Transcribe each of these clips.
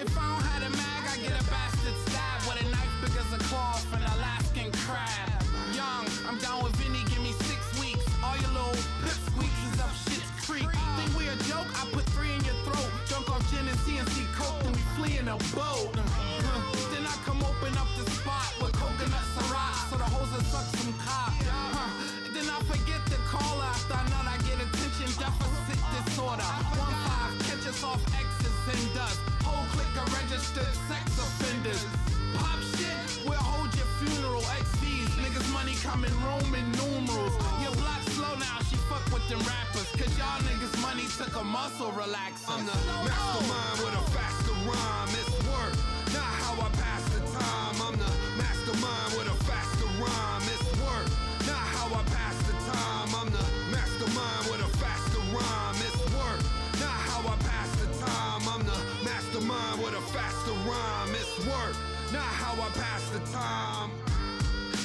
If I don't have a mag, I get a bastard stab with a knife big as a cloth and Alaskan crab. Young, I'm down with Vinny, give me 6 weeks. All your little pipsqueaks is up shit's creek. Think we a joke? I put 3 in your throat. Drunk off gin and CNC coke, then we flee in a boat. Then I come open up the spot with coconut syrup, so the hoes will suck some cock. Then I forget to call her after I nut. I get attention deficit disorder. 1-5, catch us off X's and dust. Whole clique of registered sex offenders. Pop shit, we'll hold your funeral. XVs, niggas money come in Roman numerals. Your block slow now, she fuck with them rappers. Cause y'all niggas money took a muscle relaxer. I'm the mastermind with a faster rhyme. It's work, not how I pass the time. I'm the mastermind with a faster rhyme. It's work, not how I pass the time. I'm the mastermind with a faster rhyme. It's work, not how I pass the time. I'm the mastermind with a faster rhyme. It's work, not how I pass the time.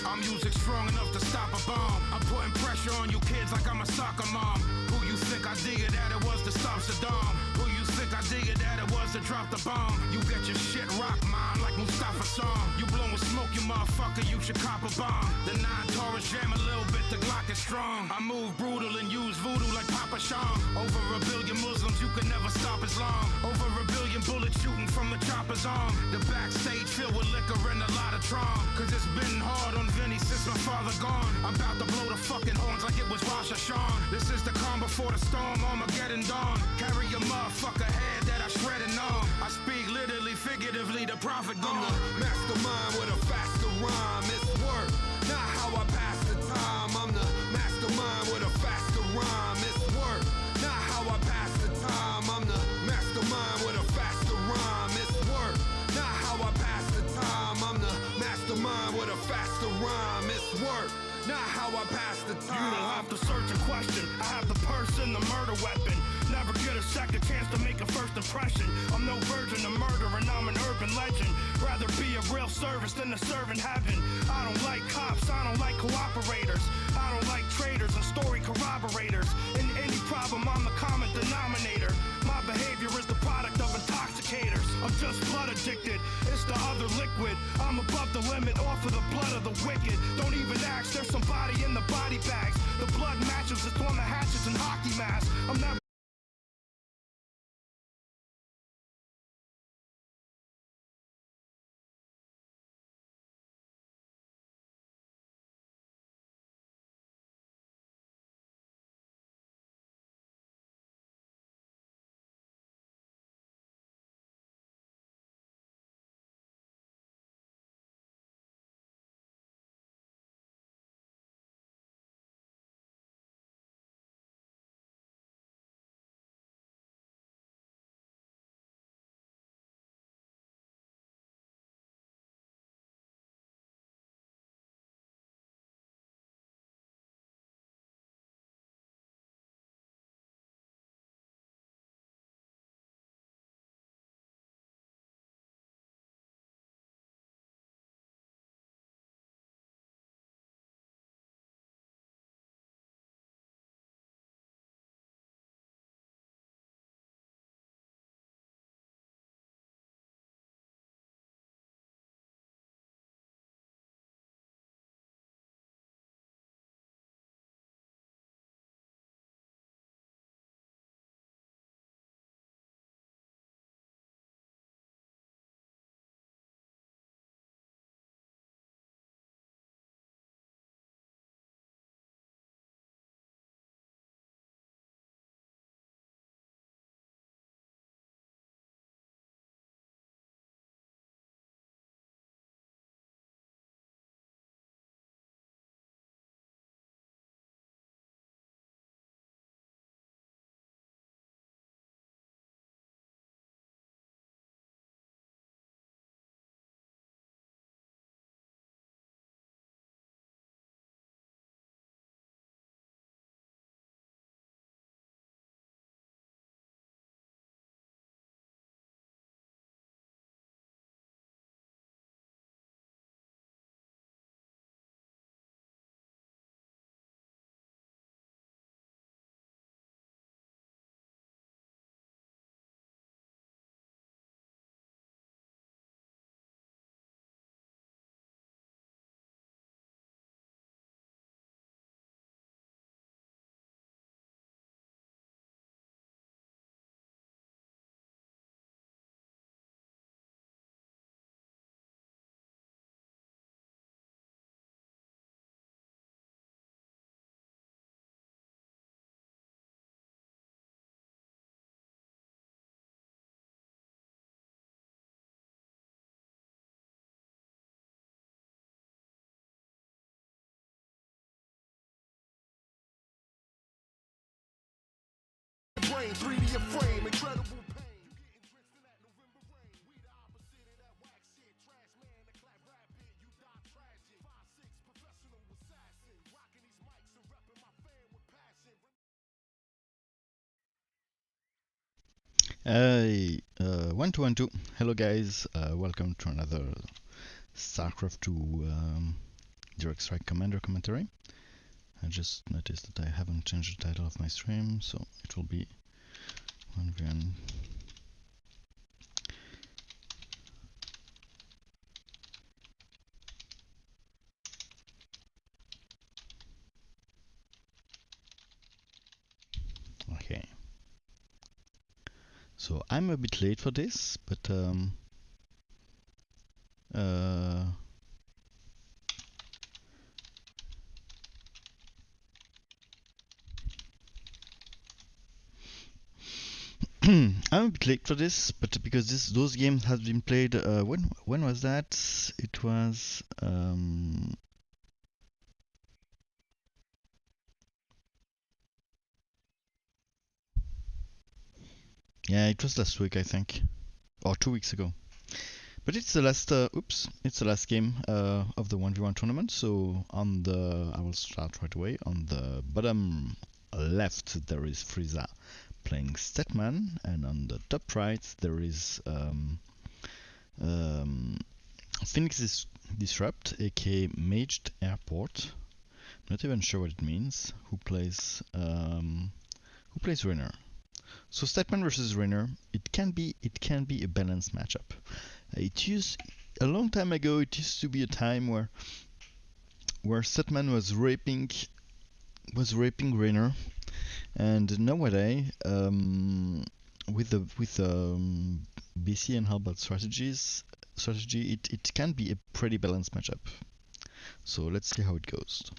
I'm music strong enough to stop a bomb. I'm putting pressure on you kids like I'm a soccer mom. Who you think I dig it that it was to stop Saddam? Who you think I dig it that it was to drop the bomb? You get your shit rocked, mom, like Mustafa song. You blowing smoke, you motherfucker, you should cop a bomb. The 9 Taurus jam a little bit, the Glock is strong. I move brutal and use voodoo like Papa Sham. Over a billion Muslims, you can never stop as long. Over a billion bullets shooting from the chopper's arm. The backstage filled with liquor and a lot of Tron. Cause it's been hard on Vinny since my father gone. I'm about to blow the fucking horns like it was Rosh Hashanah. This is the calm before the storm, Armageddon dawn. Carry your motherfucker head that I shredded on. I speak literally, figuratively, the prophet gone. I'm the mastermind with a faster rhyme. It's work, not how I pass the time. I'm the mastermind with a faster rhyme. It's work, not how I pass the time. I'm the mastermind with a faster rhyme. It's work, not how I pass the time. I'm the mastermind with a faster rhyme. It's work, not how I pass the time. You don't have to search a question. I have the person, the murder weapon. Never get a second chance to make a first impression. I'm no virgin to murder and I'm an urban legend. Rather be a real service than a servant heaven. I don't like cops, I don't like cooperators. I don't like traitors and story corroborators. In any problem, I'm the common denominator. My behavior is the product of intoxicators. I'm just blood addicted, it's the other liquid. I'm above the limit, off of the blood of the wicked. Don't even ask, there's somebody in the body bags. The blood matches, it's on the hatchets and hockey masks. I'm never your frame. Incredible pain. Hey, 1212. Hello guys, welcome to another StarCraft 2 Direct Strike Commander commentary. I just noticed that I haven't changed the title of my stream, so it will be 1v1. Okay. So I'm a bit late for this, but I'm a bit late for this, but because those games have been played. When was that? It was yeah, it was last week I think, or 2 weeks ago. But it's the last. It's the last game of the 1v1 tournament. So I will start right away. On the bottom left there is Frieza playing Statman, and on the top right there is FenixDisrupt, aka Maged Airport. Not even sure what it means. Who plays Rainer? So Statman versus Rainer. It can be a balanced matchup. A long time ago. It used to be a time where Statman was raping Rainer, and nowadays with BC and Halberd strategy, it can be a pretty balanced matchup. So let's see how it goes.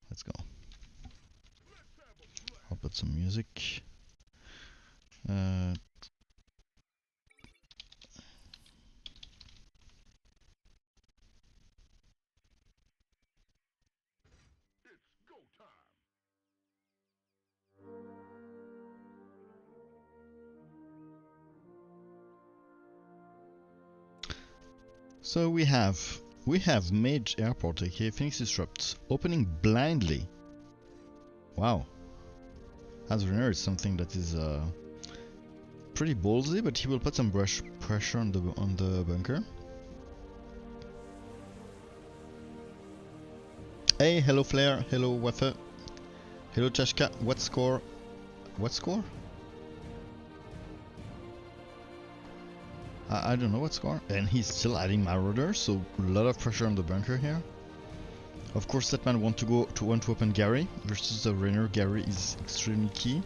Let's go. I'll put some music. So we have Mage Airport, aka FenixDisrupt, opening blindly. Wow. As Rainer is something that is pretty ballsy, but he will put some pressure on the bunker. Hey, hello Flair, hello Waffe, hello Chashka. What score? What score? I don't know what score. And he's still adding Marauder, so a lot of pressure on the bunker here. Of course, that man want to open Gary versus the Rainer. Gary is extremely key.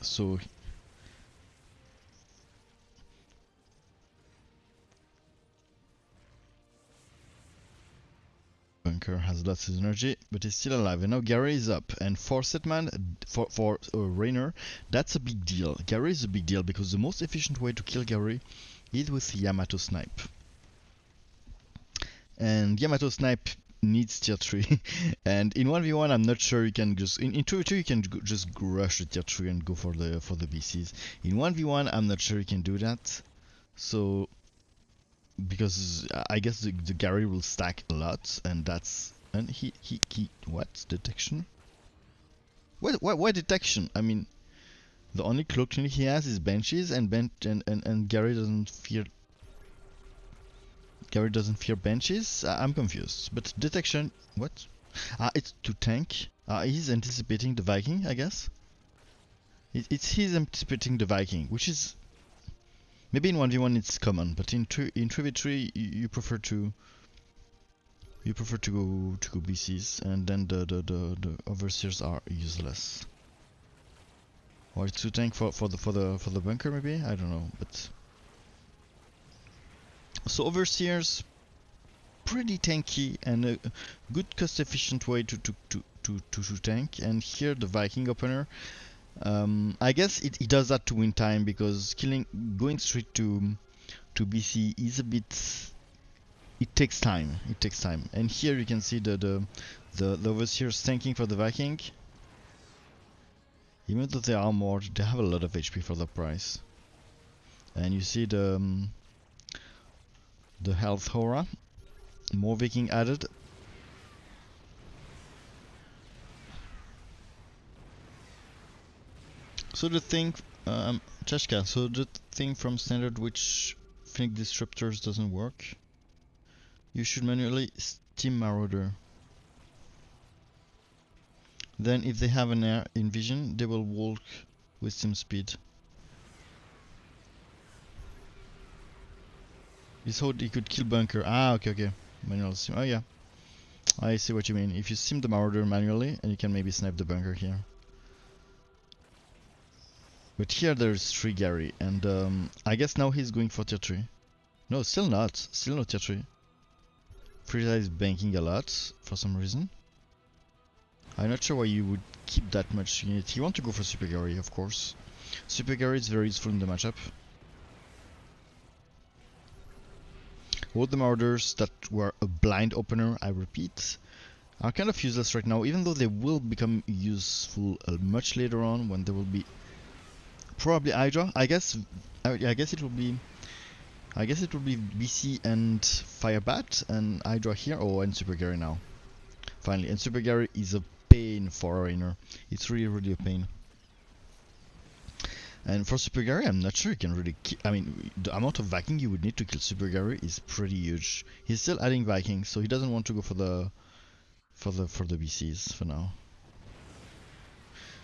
So bunker has lots of energy, but he's still alive. And now Gary is up, and for Setman, for Rainer, that's a big deal. Gary is a big deal because the most efficient way to kill Gary is with Yamato Snipe. And Yamato Snipe needs tier 3, and in 1v1 I'm not sure you can just in 2v2 you can just rush the tier 3 and go for the BCs. In 1v1 I'm not sure you can do that, so because I guess the Gary will stack a lot, and he what detection? Why detection? I mean, the only cloak tunic he has is Banshees, and Gary doesn't fear. Gary doesn't fear Banshees? I'm confused. But detection, what? It's to tank. He's anticipating the Viking, I guess. He's anticipating the Viking, which is maybe in 1v1 it's common, but in 3v3 you prefer to go BCs, and then the overseers are useless. Or it's to tank for the bunker maybe? I don't know, but so overseers pretty tanky and a good cost efficient way to tank. And here the Viking opener, I guess he does that to win time, because going straight to to BC is a bit. It takes time. It takes time. And here you can see the overseers tanking for the Viking. Even though they are armored, they have a lot of HP for the price. And you see the health aura. More Viking added. So the thing, Cheshka, so the thing from standard which FenixDisruptors doesn't work, you should manually Steam Marauder. Then if they have an air in vision, they will walk with some speed. He thought he could kill bunker. Ah, okay. Manual sim. Oh yeah, I see what you mean. If you sim the Marauder manually, and you can maybe snipe the bunker here. But here there's 3 Gary, and I guess now he's going for tier 3. No, still not. Still not tier 3. Frieza is banking a lot for some reason. I'm not sure why you would keep that much unit. You want to go for Super Gary, of course. Super Gary is very useful in the matchup. All the Marauders that were a blind opener, I repeat, are kind of useless right now, even though they will become useful much later on when there will be probably Hydra. I guess it will be BC and Firebat and Hydra here. Oh, and Super Gary now. Finally, and Super Gary is a pain for Rainer. It's really a pain. And for Super Gary, I'm not sure you can really kill. I mean, the amount of Viking you would need to kill Super Gary is pretty huge. He's still adding Vikings, so he doesn't want to go for the BCs for now.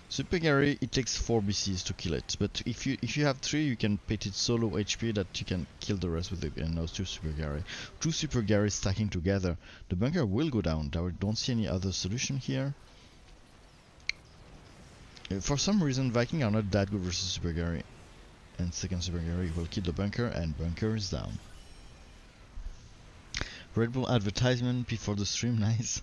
Super Gary, it takes 4 BCs to kill it, but if you have 3, you can put it so low HP that you can kill the rest with the and those 2 Super Gary. 2 Super Gary stacking together, the bunker will go down. I don't see any other solution here. For some reason, Viking are not that good versus Super Gary, and second Super Gary will kill the bunker, and bunker is down. Red Bull advertisement before the stream, nice.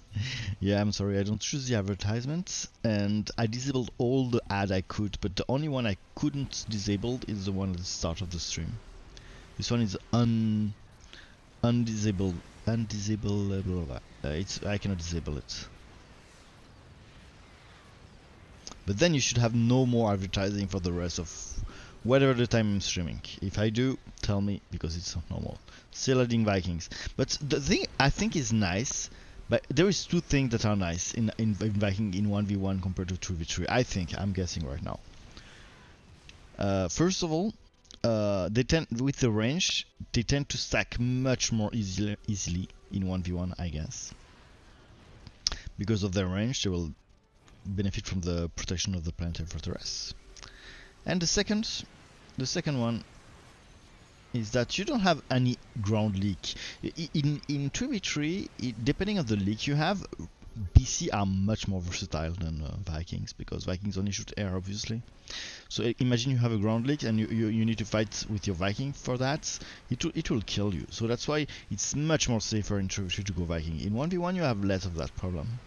Yeah, I'm sorry, I don't choose the advertisements, and I disabled all the ad I could, but the only one I couldn't disable is the one at the start of the stream. This one is undisable. I cannot disable it. But then you should have no more advertising for the rest of whatever the time I'm streaming. If I do, tell me, because it's not normal. Still adding Vikings. But the thing I think is nice, but there is 2 things that are nice in Viking in 1v1 compared to 2v3. I think, I'm guessing right now. First of all, they tend, with the range, they tend to stack much more easily in 1v1, I guess. Because of their range, they will benefit from the protection of the planetary fortress. And the second one is that you don't have any ground leak. In 2v3, depending on the leak you have, BC are much more versatile than Vikings, because Vikings only shoot air, obviously. So imagine you have a ground leak and you need to fight with your Viking for that. It will kill you. So that's why it's much more safer in 2v3 to go Viking. In 1v1 you have less of that problem.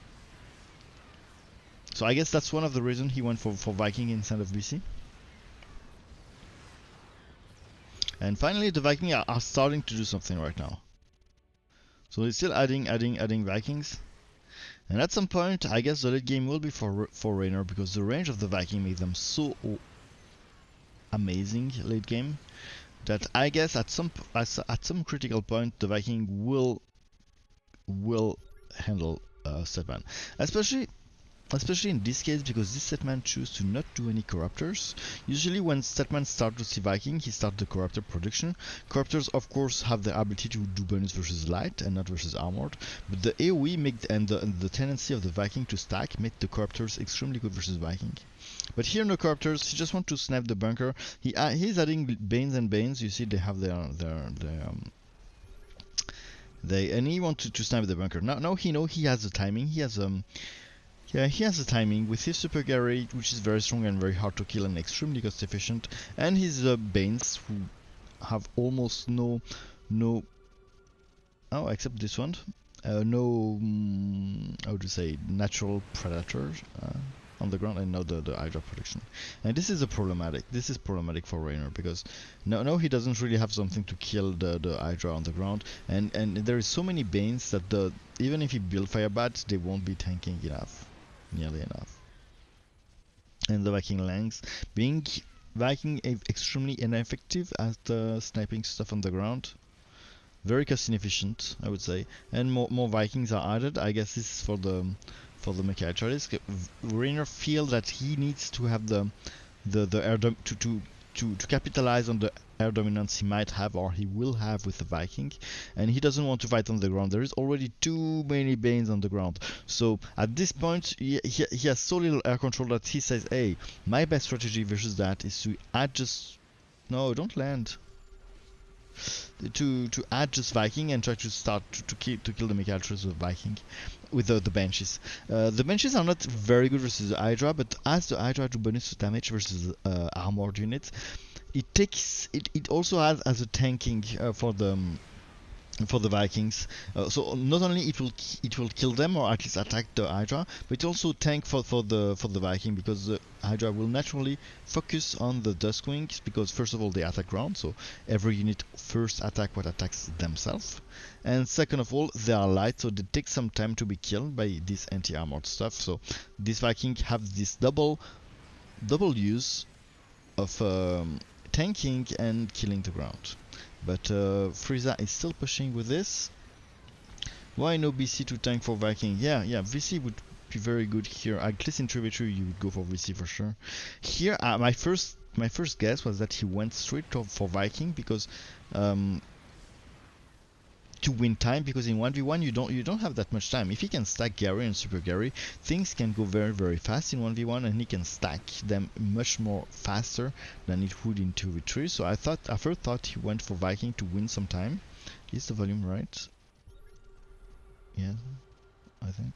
So I guess that's one of the reasons he went for Viking instead of BC. And finally, the Vikings are starting to do something right now. So he's still adding Vikings. And at some point, I guess the late game will be for Rainer, because the range of the Viking makes them so amazing late game that I guess at some critical point the Viking will handle Setman. Especially in this case, because this Setman chooses to not do any corruptors. Usually when Setman starts to see Viking, he starts the corruptor production. Corruptors of course have the ability to do bonus versus light and not versus armored, but the AoE and the tendency of the Viking to stack make the corruptors extremely good versus Viking. But here no corruptors, he just wants to snap the bunker. He's adding Banes and Banes, you see they have and he wants to snipe the bunker. Now he has the timing, he has the timing with his Super Gary, which is very strong and very hard to kill and extremely cost efficient, and his Banes, who have almost no except this one, no how to say, natural predators. on the ground and now the Hydra protection. And this is problematic. This is problematic for Raynor because no he doesn't really have something to kill the Hydra on the ground, and there is so many Banes that even if he build Fire Bats, they won't be tanking enough, nearly enough. And the Viking Langs being Viking extremely ineffective at sniping stuff on the ground. Very cost inefficient, I would say, and more Vikings are added. I guess this is for the Mecha Archerist. Raynor feel that he needs to have the air to capitalize on the air dominance he might have or he will have with the Viking, and he doesn't want to fight on the ground. There is already too many Banes on the ground. So at this point, he has so little air control that he says, "Hey, my best strategy versus that is to add just no, don't land." To add just Viking and try to start to kill the Mecha Archers with Viking with the Banshees. The Banshees are not very good versus the Hydra, but as the Hydra do bonus damage versus armored units, it also has as a tanking for the Vikings. So not only it will kill them or at least attack the Hydra, but it also tank for the Viking, because the Hydra will naturally focus on the Duskwings, because first of all they attack ground, so every unit first attack what attacks themselves, and second of all they are light, so they take some time to be killed by this anti-armored stuff. So this Viking have this double use of tanking and killing the ground. But Frieza is still pushing with this. Why no BC to tank for Viking? Yeah, VC would be very good here. At least in 3v3 you would go for VC for sure. Here, my first guess was that he went straight for Viking because to win time, because in 1v1 you don't have that much time. If he can stack Gary and Super Gary, things can go very very fast in 1v1, and he can stack them much more faster than it would in 2v3. So I first thought he went for Viking to win some time. Is the volume right? Yeah, I think.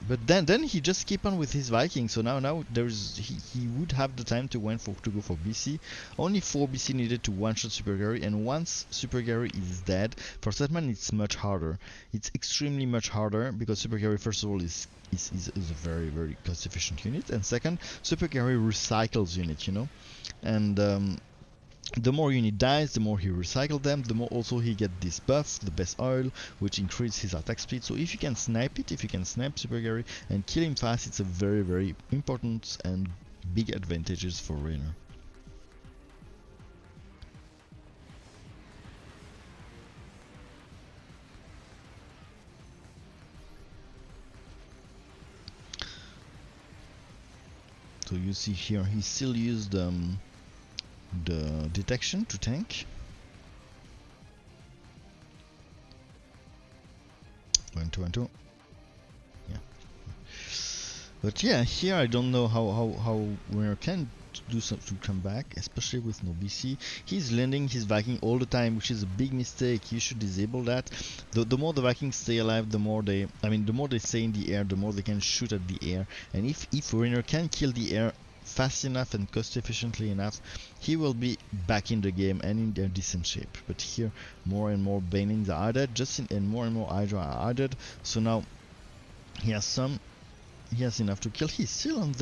But then he just keep on with his Viking. So now he would have the time to go for BC. Only 4 BC needed to one-shot Super Gary, and once Super Gary is dead, for Setman it's much harder. It's extremely much harder because Super Gary first of all is a very very cost efficient unit, and second, Super Gary recycles units, you know, and the more unit dies, the more he recycles them, the more also he get this buff, the best oil, which increases his attack speed. So if you can snipe it, if you can snipe Super Gary and kill him fast, it's a very very important and big advantages for Raynor. So you see here he still used the detection to tank. 1 2 1 2. Yeah. But yeah, here I don't know how Raynor can do something to come back, especially with no BC. He's landing his Viking all the time, which is a big mistake. You should disable that. The more the Vikings stay alive, the more they stay in the air, the more they can shoot at the air. And if Raynor can kill the air fast enough and cost efficiently enough, he will be back in the game and in a decent shape. But here more and more Banings are added, and more Hydra are added, so now he has enough to kill. He's still on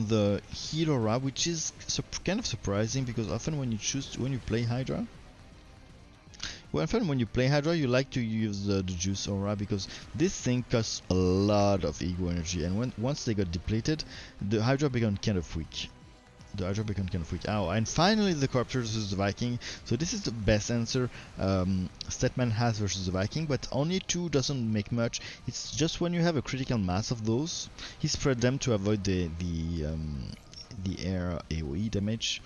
the heal aura, which is kind of surprising, because often when you play Hydra, you like to use the juice aura, because this thing costs a lot of ego energy, and once they got depleted, the Hydra became kind of weak. Ow. And finally the Corruptor versus the Viking. So this is the best answer Statman has versus the Viking, but only 2 doesn't make much. It's just when you have a critical mass of those, he spread them to avoid the air AoE damage.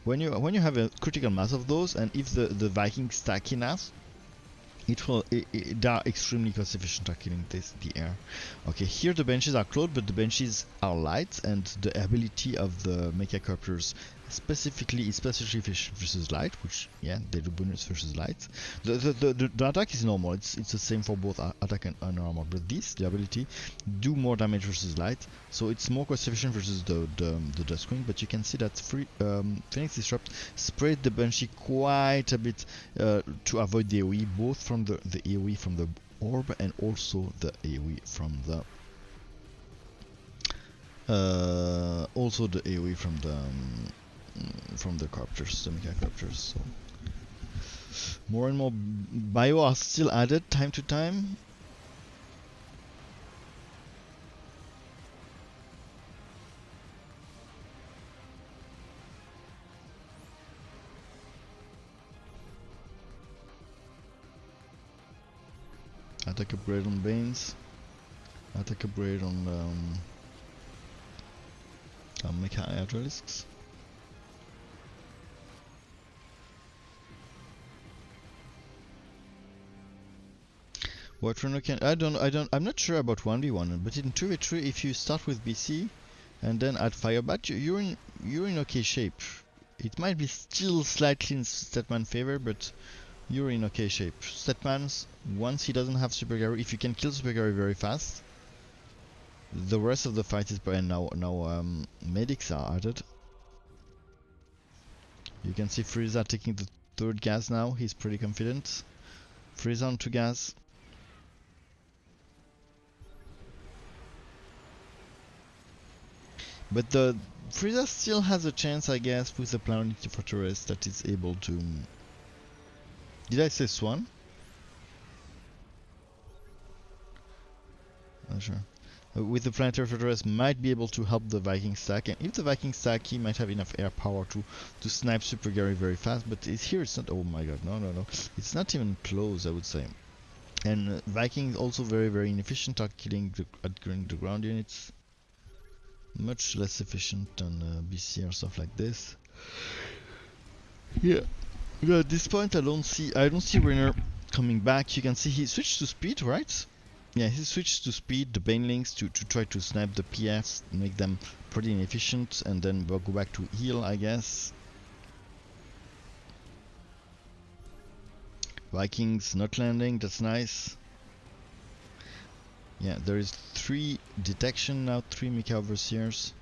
When you have a critical mass of those, and if the Vikings stack enough, they are extremely cost efficient at killing the air. Okay, here the benches are closed, but the benches are light, and the ability of the Mecha Copters specifically is specially versus light, which yeah, they do bonus versus light. The attack is normal, it's the same for both attack and armor, but the ability do more damage versus light, so it's more cost efficient versus the Duskwing. But you can see that FenixDisrupt spread the Banshee quite a bit to avoid the AoE, both from the AoE from the orb and also the AoE from the copters, the mecha copters. So more and more bio are still added time to time. Attack upgrade on Banes. Attack upgrade on Mecha Hydralisks. What runner can I'm not sure about 1v1, but in 2v3 if you start with BC and then add Firebat, you're in okay shape. It might be still slightly in Statman favor, but you're in okay shape. Statman's, once he doesn't have Super Gary, if you can kill Super Gary very fast, the rest of the fight is and now medics are added. You can see Frieza taking the third gas now, he's pretty confident. Frieza on 2 gas. But the Frieza still has a chance, I guess, with the Planetary Fortress that is able to... Did I say Swan? Not sure. With the Planetary Fortress might be able to help the Viking stack, and if the Viking stack, he might have enough air power to snipe Super Gary very fast, but here it's not... Oh my god, no. It's not even close, I would say. And Viking is also very inefficient at killing the ground units. Much less efficient than BC or stuff like this. Yeah. At this point I don't see Rainer coming back. You can see he switched to speed, right? Yeah, he switched to speed, the Banelings to try to snipe the PS, make them pretty inefficient, and then we'll go back to heal, I guess. Vikings not landing, that's nice. Yeah, there is 3 detection now, 3 Mecha Overseers.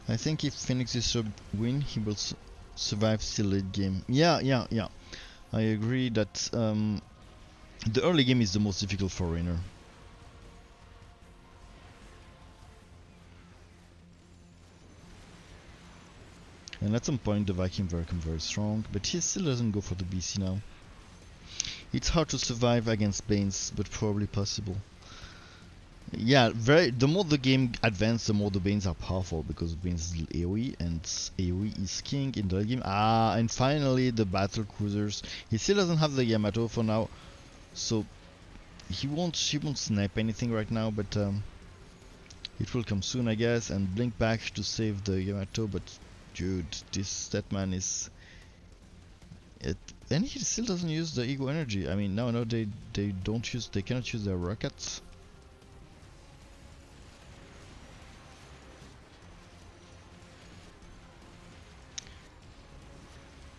I think if FenixDisrupt win, he will survive still late game. Yeah. I agree that the early game is the most difficult for Rainer. And at some point the Viking will become very strong, but he still doesn't go for the BC now. It's hard to survive against Banes, but probably possible. Yeah, the more the game advances, the more the Banes are powerful, because Banes is AoE, and AoE is king in the game. And finally the battle cruisers. He still doesn't have the Yamato for now, so he won't snipe anything right now, but it will come soon, I guess, and blink back to save the Yamato, but dude, this Statman is... And he still doesn't use the ego energy. I mean, no, they cannot use their rockets.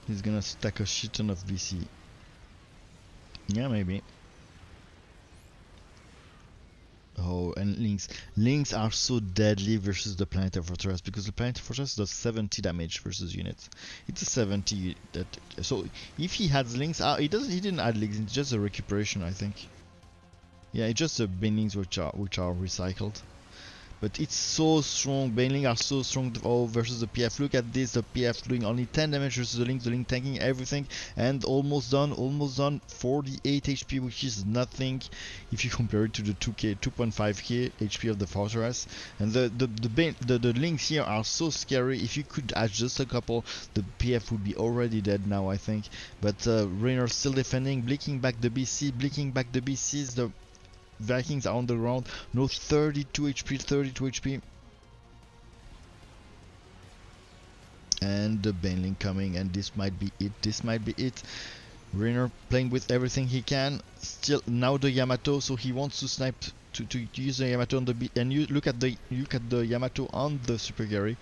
He's gonna stack a shit ton of BC. Yeah, maybe. Oh, and links. Links are so deadly versus the Planetary Fortress, because the Planetary Fortress does 70 damage versus units. It's a 70 that... So if he has links, he didn't add links. It's just a recuperation, I think. Yeah, it's just the Banelings which are recycled. But it's so strong. Baneling are so strong versus the PF. Look at this, the PF doing only 10 damage versus the Link tanking everything, and almost done, 48 HP, which is nothing if you compare it to the 2.5k HP of the Fortress. And the Links here are so scary. If you could add just a couple, the PF would be already dead now, I think. But Rainer still defending, blinking back the BCs, the Vikings are on the ground. No, 32 HP. And the Baneling coming, and this might be it. Rainer playing with everything he can. Still now the Yamato, so he wants to snipe to use the Yamato on the B, and you look at the Yamato on the Super Gary.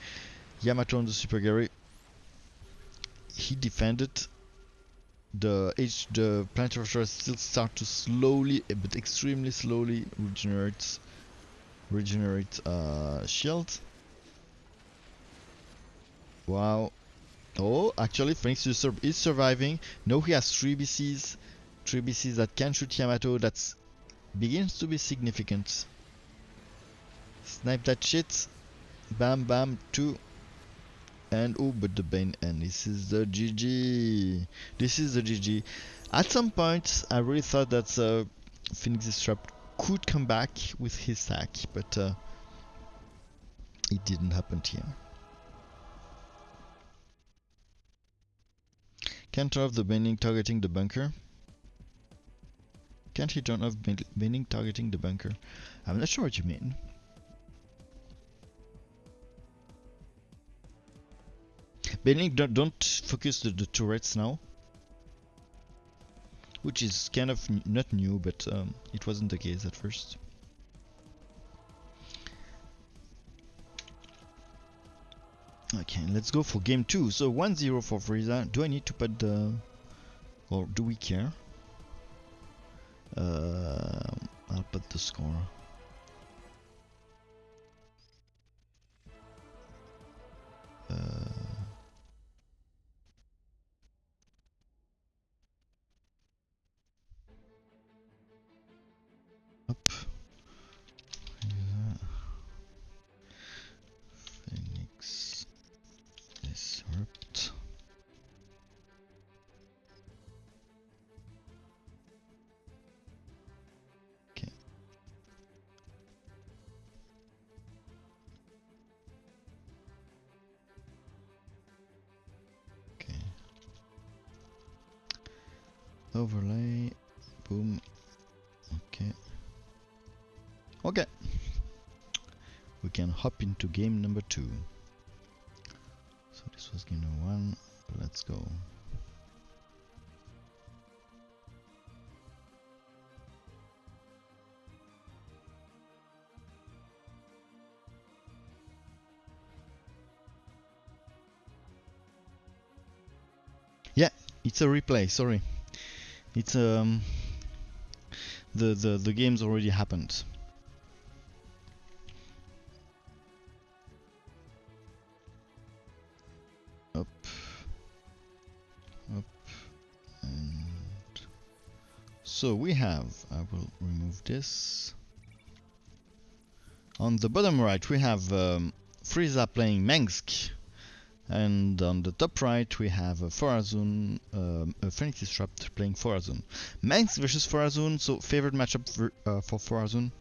He defended. The Planetary Fortress still start to slowly, but extremely slowly, regenerate shield. Wow. Oh, actually, FenixDisrupt is surviving. Now he has 3 BCs. 3 BCs that can shoot Yamato. That begins to be significant. Snipe that shit. Bam, bam, 2. And oh, but the Bane, and this is the GG. This is the GG. At some point, I really thought that FenixDisrupt could come back with his stack, but it didn't happen here. Can't turn off the bending targeting the bunker. Can't he turn off bending targeting the bunker? I'm not sure what you mean. Bending, don't focus the turrets now. Which is kind of not new, but it wasn't the case at first. Okay, let's go for game 2. So 1-0 for Frieza. Do I need to put the... or do we care? I'll put the score. Up. FenixDisrupt. Okay. Okay. Overlay. Boom. Okay. Okay. We can hop into game number 2. So this was game number 1. Let's go. Yeah, it's a replay, sorry. It's the game's already happened. Up, up, and so we have, I will remove this. On the bottom right we have Frieza playing Mengsk, and on the top right we have Forazun, FenixDisrupt playing Forazun. Mengsk versus Forazun, so favorite matchup for Forazun.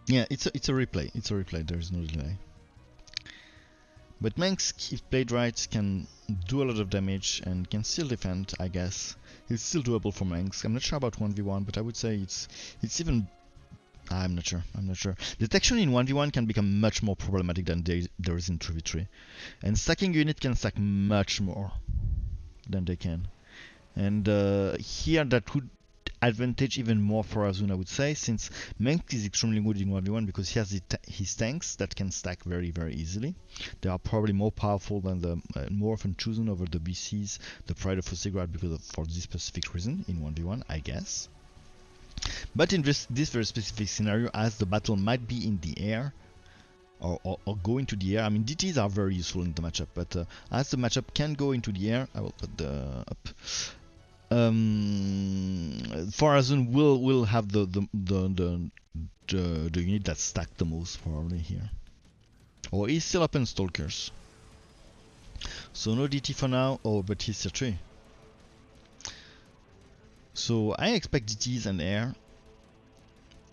Yeah, it's a replay. It's a replay. There is no delay. But Mengsk, if played right, can do a lot of damage and can still defend, I guess. It's still doable for Mengsk. I'm not sure about 1v1, but I would say it's even... I'm not sure. I'm not sure. Detection in 1v1 can become much more problematic than there is in 3v3. And stacking unit can stack much more than they can. And here that would advantage even more for Azun, I would say, since Mengsk is extremely good in 1v1 because he has his tanks that can stack very, very easily. They are probably more powerful than the more often chosen over the BCs, the Pride of Osegrad, because for this specific reason in 1v1, I guess. But in this very specific scenario, as the battle might be in the air, or go into the air, I mean DTs are very useful in the matchup, but as the matchup can go into the air, I will put the up. Forazun will have the unit that stacked the most probably here. Or he's still up in Stalkers. So no DT for now. Oh, but he's tier 3. So I expect DTs and air.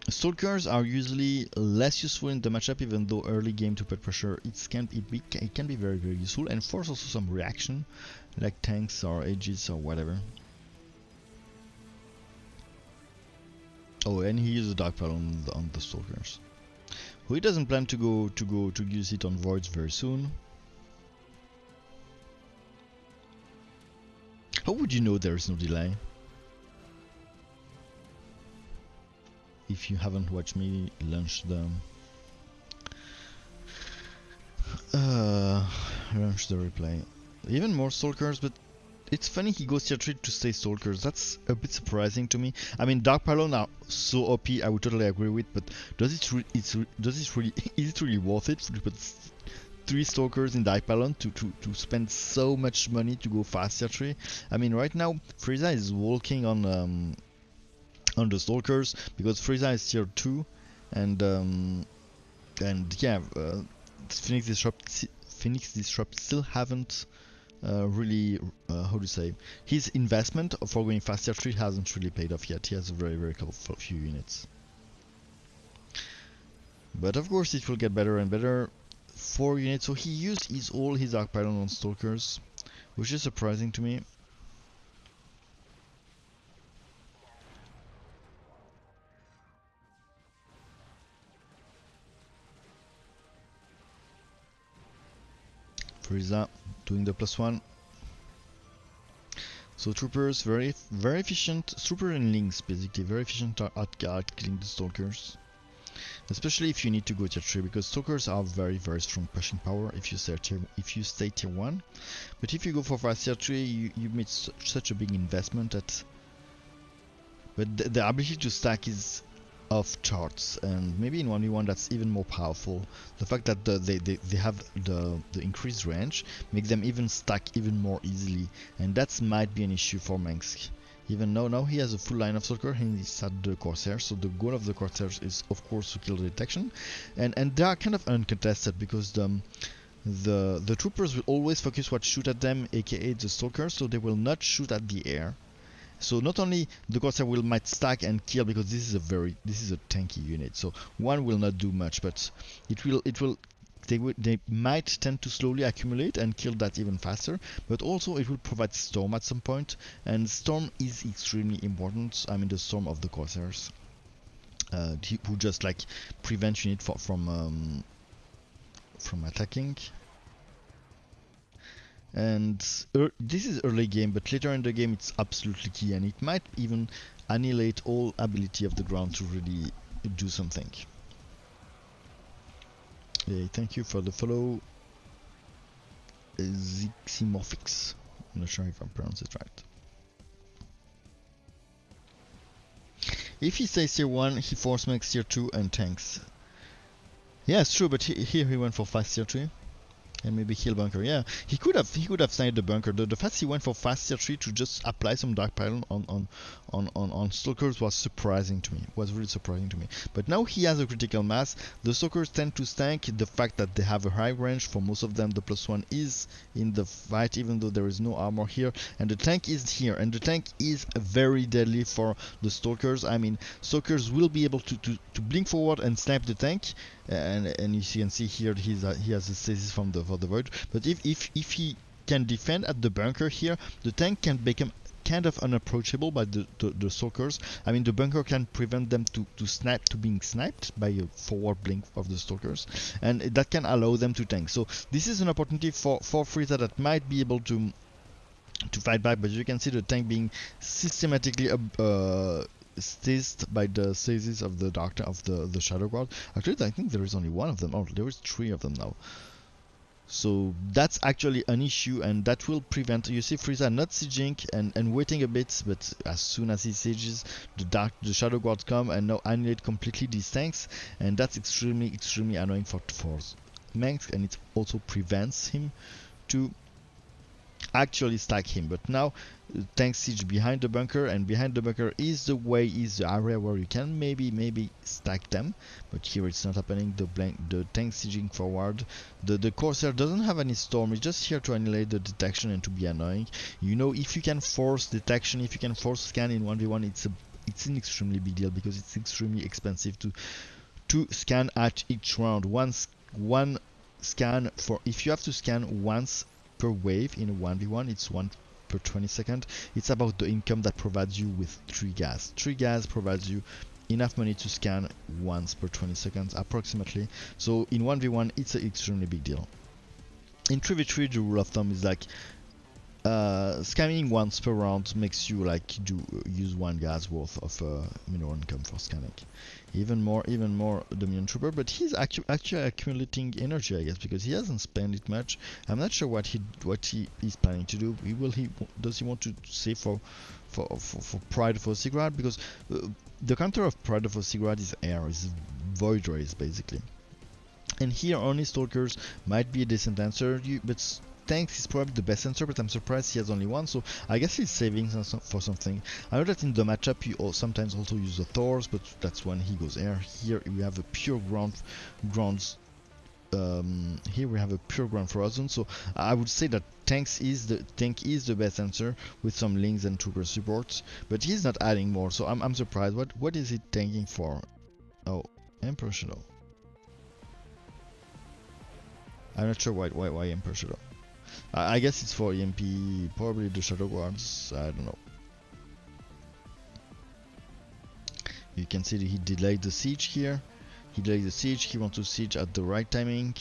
Stalkers are usually less useful in the matchup, even though early game to put pressure it can be very, very useful and force also some reaction, like tanks or Aegis or whatever. Oh, and he uses a Dark Pal on the Stalkers. Who he doesn't plan to use it on Voids very soon. How would you know there is no delay? If you haven't watched me launch the replay. Even more Stalkers, but it's funny he goes tier 3 to stay Stalkers. That's a bit surprising to me. I mean, Dark Pylon are so OP, I would totally agree with, but does it really, is it really worth it to put 3 Stalkers in Dark Pylon to spend so much money to go fast tier 3? I mean, right now, Frieza is walking on the Stalkers, because Frieza is tier 2, and yeah, FenixDisrupt still haven't really, how to say, his investment for going fast tier 3 hasn't really paid off yet. He has a very few units, but of course it will get better and better. 4 units, so he used all his Dark Pylon on Stalkers, which is surprising to me. Frieza doing the +1. So troopers very efficient. Trooper and links basically very efficient at killing the Stalkers, especially if you need to go tier 3, because Stalkers are very strong pushing power if you stay tier 1. But if you go for fast tier 3, you made such a big investment that. But the ability to stack is off charts, and maybe in 1v1 that's even more powerful. The fact that they have the increased range make them even stack even more easily, and that might be an issue for Mengsk. Even though now he has a full line of Stalker and he's at the Corsair, so the goal of the Corsairs is of course to kill the detection, and they are kind of uncontested, because the troopers will always focus what shoot at them, aka the Stalkers, so they will not shoot at the air. So not only the Corsair might stack and kill, because this is a tanky unit, so one will not do much, but they might tend to slowly accumulate and kill that even faster. But also it will provide Storm at some point, and Storm is extremely important. I mean, the Storm of the Corsairs, who just like prevent unit from attacking. And this is early game, but later in the game it's absolutely key, and it might even annihilate all ability of the ground to really do something. Yeah, thank you for the follow, Ziximorphix. I'm not sure if I pronounce it right. If he stays tier 1, he force makes tier 2 and tanks. Yeah, it's true, but here he went for fast tier 3. And maybe heal bunker. Yeah, he could have sniped the bunker. The fact he went for fast tier 3 to just apply some Dark Pylon on Stalkers was surprising to me. Was really surprising to me. But now he has a critical mass. The Stalkers tend to stank. The fact that they have a high range, for most of them the +1 is in the fight, even though there is no armor here. And the tank is here, and the tank is very deadly for the Stalkers. I mean, Stalkers will be able to blink forward and snipe the tank. And you can see here he has a stasis for the void. But if he can defend at the bunker here, the tank can become kind of unapproachable by the Stalkers. I mean, the bunker can prevent them to being sniped by a forward blink of the Stalkers, and that can allow them to tank. So this is an opportunity for Frieza that might be able to fight back. But you can see the tank being systematically stased by the stasis of the Shadow Guard. Actually, I think there is only one of them. Oh, there is 3 of them now. So that's actually an issue, and that will prevent, you see Frieza not sieging and waiting a bit, but as soon as he sieges, the Shadow Guards come and now annihilate completely these tanks, and that's extremely annoying for Mengsk, and it also prevents him to actually stack him. But now tank siege behind the bunker, and behind the bunker is the area where you can maybe stack them, but here it's not happening. The tank sieging forward. The Corsair doesn't have any storm, it's just here to annihilate the detection and to be annoying. You know, if you can force detection, if you can force scan in 1v1, it's an extremely big deal, because it's extremely expensive to scan at each round. One scan, for if you have to scan once per wave in a 1v1, it's 1 per 20 seconds. It's about the income that provides you with 3 gas. 3 gas provides you enough money to scan once per 20 seconds approximately. So in 1v1 it's an extremely big deal. In 3v3 the rule of thumb is like scanning once per round makes you like use 1 gas worth of mineral income for scanning. Even more Dominion Trooper, but he's actually accumulating energy, I guess, because he hasn't spent it much. I'm not sure what he is planning to do. Does he want to save for Pride of Oseguard? Because the counter of Pride of Oseguard is air, is void rays basically. And here only Stalkers might be a decent answer, but Tanks is probably the best answer, but I'm surprised he has only one, so I guess he's saving for something. I know that in the matchup you sometimes also use the Thors, but that's when he goes air. Here we have a pure grounds. Here we have a pure ground frozen, so I would say that tank is the best answer with some links and trooper support, but he's not adding more, so I'm surprised. What is he tanking for? Oh, Emperor Shadow. I'm not sure why Emperor Shadow. I guess it's for EMP, probably the Shadow Guards, I don't know. You can see that he delayed the siege here. He delayed the siege, he wants to siege at the right timing,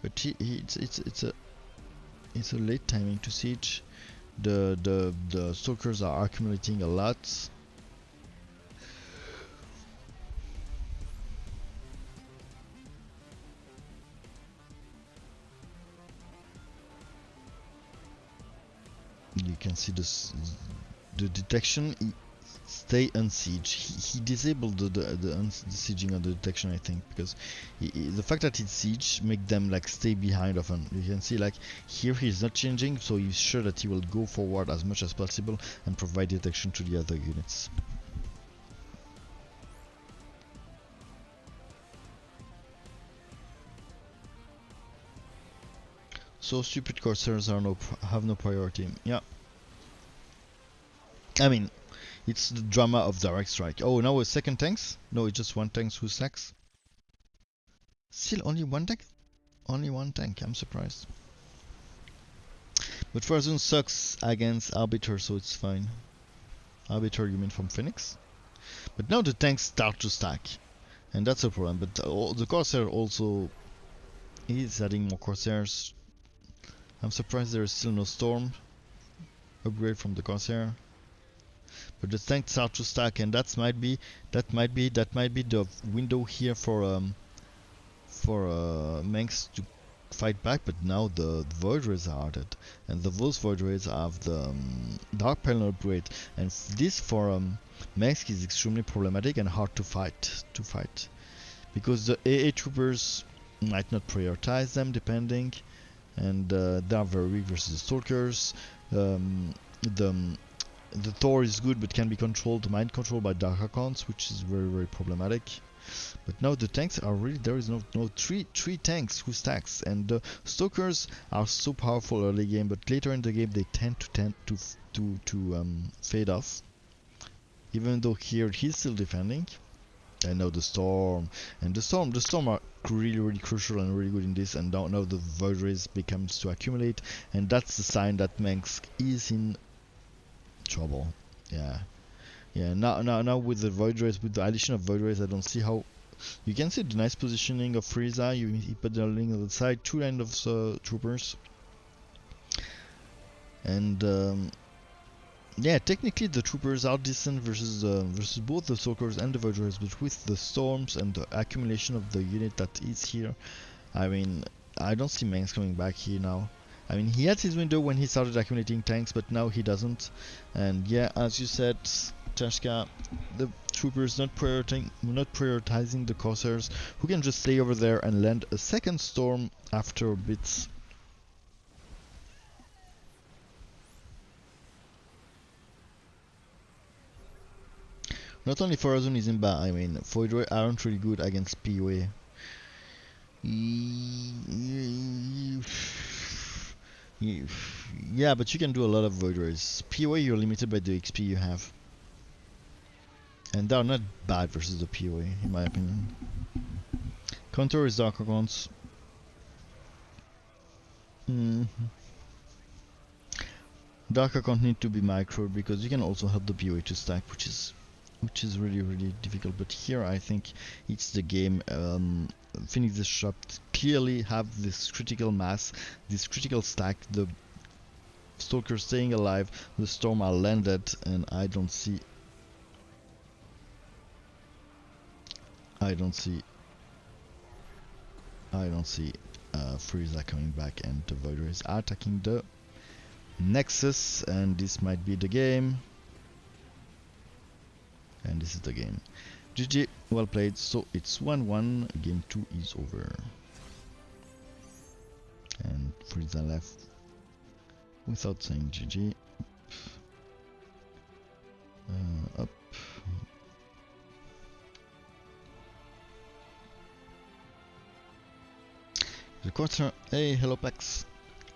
but it's a late timing to siege. The Stalkers are accumulating a lot. You can see the detection. Stay unsiege. He disabled the sieging of the detection, I think, because the fact that it's siege make them like stay behind often. You can see like here he's not changing, so he's sure that he will go forward as much as possible and provide detection to the other units. So stupid Corsairs have no priority. Yeah. I mean, it's the drama of direct strike. Oh, now a second tanks? No, it's just one tank who stacks. Still only one tank? Only one tank, I'm surprised. But Frozen sucks against Arbiter, so it's fine. Arbiter, you mean from Phoenix? But now the tanks start to stack. And that's a problem. But the Corsair also is adding more Corsairs. I'm surprised there is still no Storm upgrade from the Corsair. But the tanks start to stack, and that might be the window here for Manx to fight back. But now the Void Rays are added, and those Void Rays have the Dark Panel upgrade, and this for Manx is extremely problematic and hard to fight because the AA troopers might not prioritize them depending, and they are very weak versus the Stalkers. The Thor is good but can be mind controlled by Dark Accounts, which is very problematic. But now the tanks are really, there is no three tanks who stacks, and the Stalkers are so powerful early game, but later in the game they tend to fade off. Even though here he's still defending. And now the Storm, and the Storm are really crucial and really good in this, and now the Void Rays becomes to accumulate, and that's the sign that Manx is in trouble. Yeah. Now with the Void Rays, with the addition of Void Rays, I don't see how. You can see the nice positioning of Frieza. He put the link on the side, 2 line of troopers, and yeah, technically the troopers are decent versus both the Stalkers and the Void Rays, but with the Storms and the accumulation of the unit that is here, I mean, I don't see Manx coming back here now. I mean, he had his window when he started accumulating tanks, but now he doesn't. And yeah, as you said, Tashka, the troopers not prioritizing the Corsairs, who can just stay over there and land a second Storm after a bit. Not only Horizon is in bad, I mean, Void Rays aren't really good against PoE. Yeah, but you can do a lot of Void Rays. PoE, you're limited by the XP you have. And they are not bad versus the PoE, in my opinion. Counter is Dark Accounts. Dark Account need to be micro, because you can also help the PoE to stack, which is really difficult. But here I think it's the game. FenixDisrupt clearly have this critical mass, this critical stack. The Stalker staying alive. The storm are landed, and I don't see Frieza coming back, and the Voiders are attacking the Nexus, and this might be the game. And this is the game. GG, well played. So it's 1-1. Game 2 is over. And Frieza left without saying GG. Up. The Corsair. Hey, hello Pax.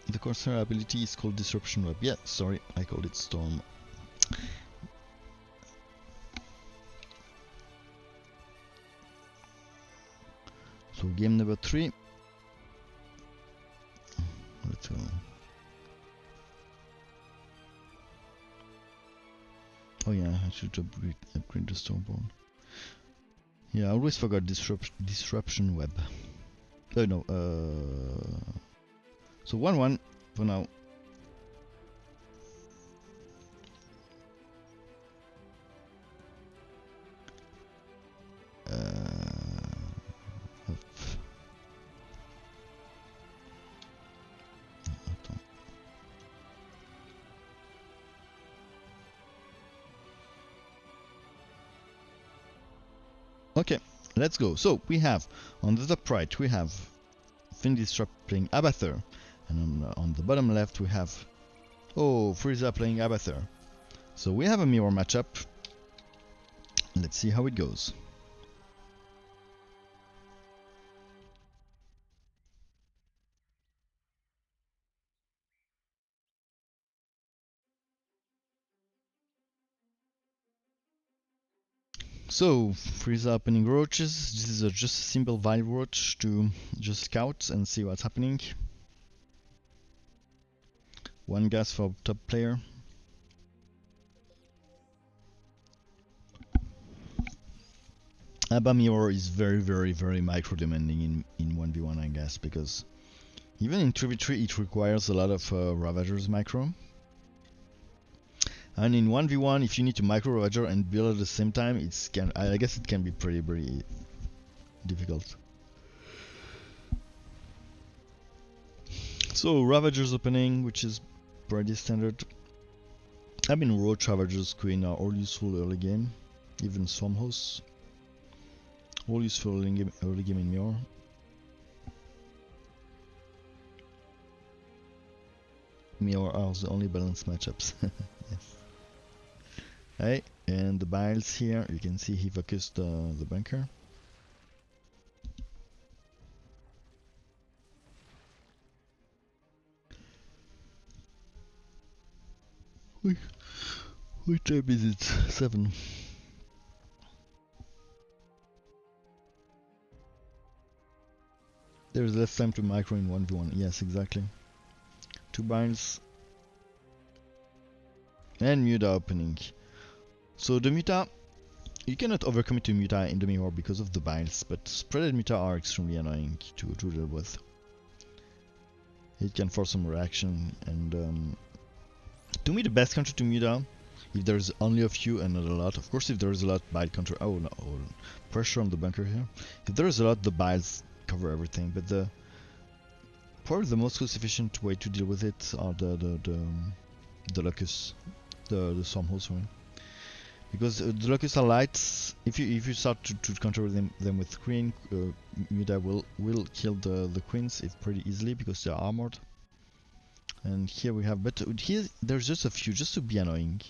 The Corsair ability is called Disruption Web. Yeah, sorry, I called it Storm. So game number 3. Let's go. Oh yeah, I should upgrade the Stormborn. Yeah, I always forgot Disruption Web. No. So 1-1 for now. Okay, let's go. So we have on the top right we have FenixDisrupt playing Abathur, and on the bottom left we have Frieza playing Abathur. So we have a mirror matchup. Let's see how it goes. So, Frieza opening roaches. This is just a simple wild roach to just scout and see what's happening. One gas for top player. Abba Mirror is very micro demanding in 1v1, I guess, because even in 3v3 it requires a lot of Ravagers micro. And in 1v1, if you need to micro Ravager and build at the same time, I guess it can be pretty difficult. So Ravagers opening, which is pretty standard. I mean, Roach, Ravagers, Queen are all useful early game, even Swarm Hosts. All useful early game in Mirror. Mirror are the only balanced matchups. Yes. Hey, and the Biles here, you can see he focused the bunker. Which time is it? 7. There's less time to micro in 1v1. Yes, exactly. 2 Biles. And Muta opening. So the Muta, you cannot overcommit to Muta in the mirror because of the Biles, but spreaded Muta are extremely annoying to deal with. It can force some reaction, and to me the best counter to Muta, if there's only a few and not a lot, of course if there's a lot, Bile counter, pressure on the bunker here. If there's a lot, the Biles cover everything, but probably the most cost efficient way to deal with it are the Locus, the Swarm Host one. Because the Locus are light. If you start to counter them with Queen, Muta will kill the Queens pretty easily because they are armored. And here we have, but here there's just a few just to be annoying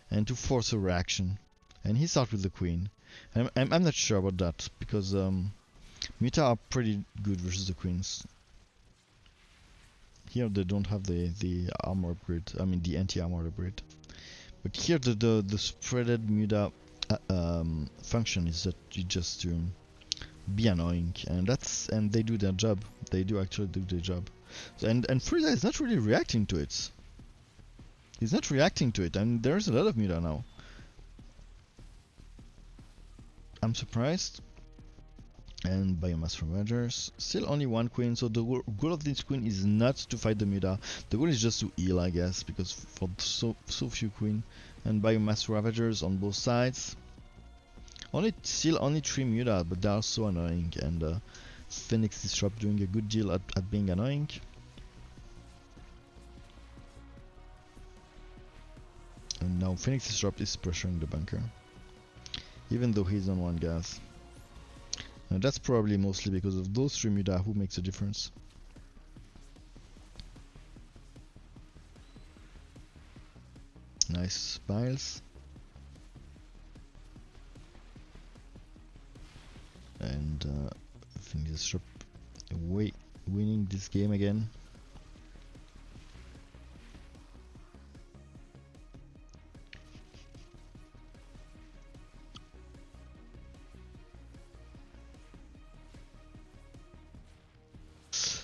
and to force a reaction. And he starts with the Queen. I'm not sure about that because Muta are pretty good versus the Queens. Here they don't have the armor upgrade. I mean the anti-armor upgrade. But here the spreaded Muta function is that you just be annoying, and they do their job. They do actually do their job. So, and Frieza is not really reacting to it. He's not reacting to it, and there's a lot of Muta now. I'm surprised. And Biomass Ravagers. Still only one queen, so the goal of this queen is not to fight the Muta. The goal is just to heal, I guess, because for so few queen. And Biomass Ravagers on both sides. Still only 3 Muta, but they are so annoying. And FenixDisrupt doing a good deal at being annoying. And now FenixDisrupt is pressuring the bunker, even though he's on 1 gas. And that's probably mostly because of those 3 Muta who makes a difference. Nice piles. And FenixDisrupt winning this game again.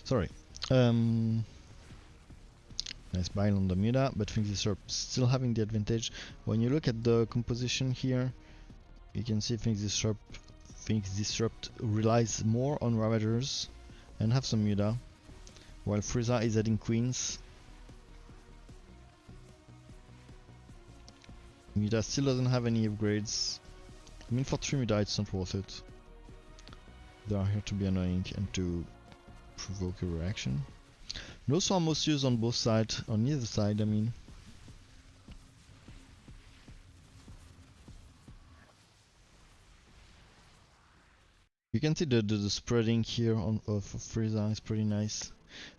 Sorry. Nice buy on the Muta, but FenixDisrupt still having the advantage. When you look at the composition here, you can see FenixDisrupt relies more on Ravagers and have some Muta, while Frieza is adding queens. Muta still doesn't have any upgrades. I mean, for 3 Muta it's not worth it. They are here to be annoying and to provoke a reaction. No swarm most used on both sides, on either side I mean. You can see the spreading here on of Frieza is pretty nice.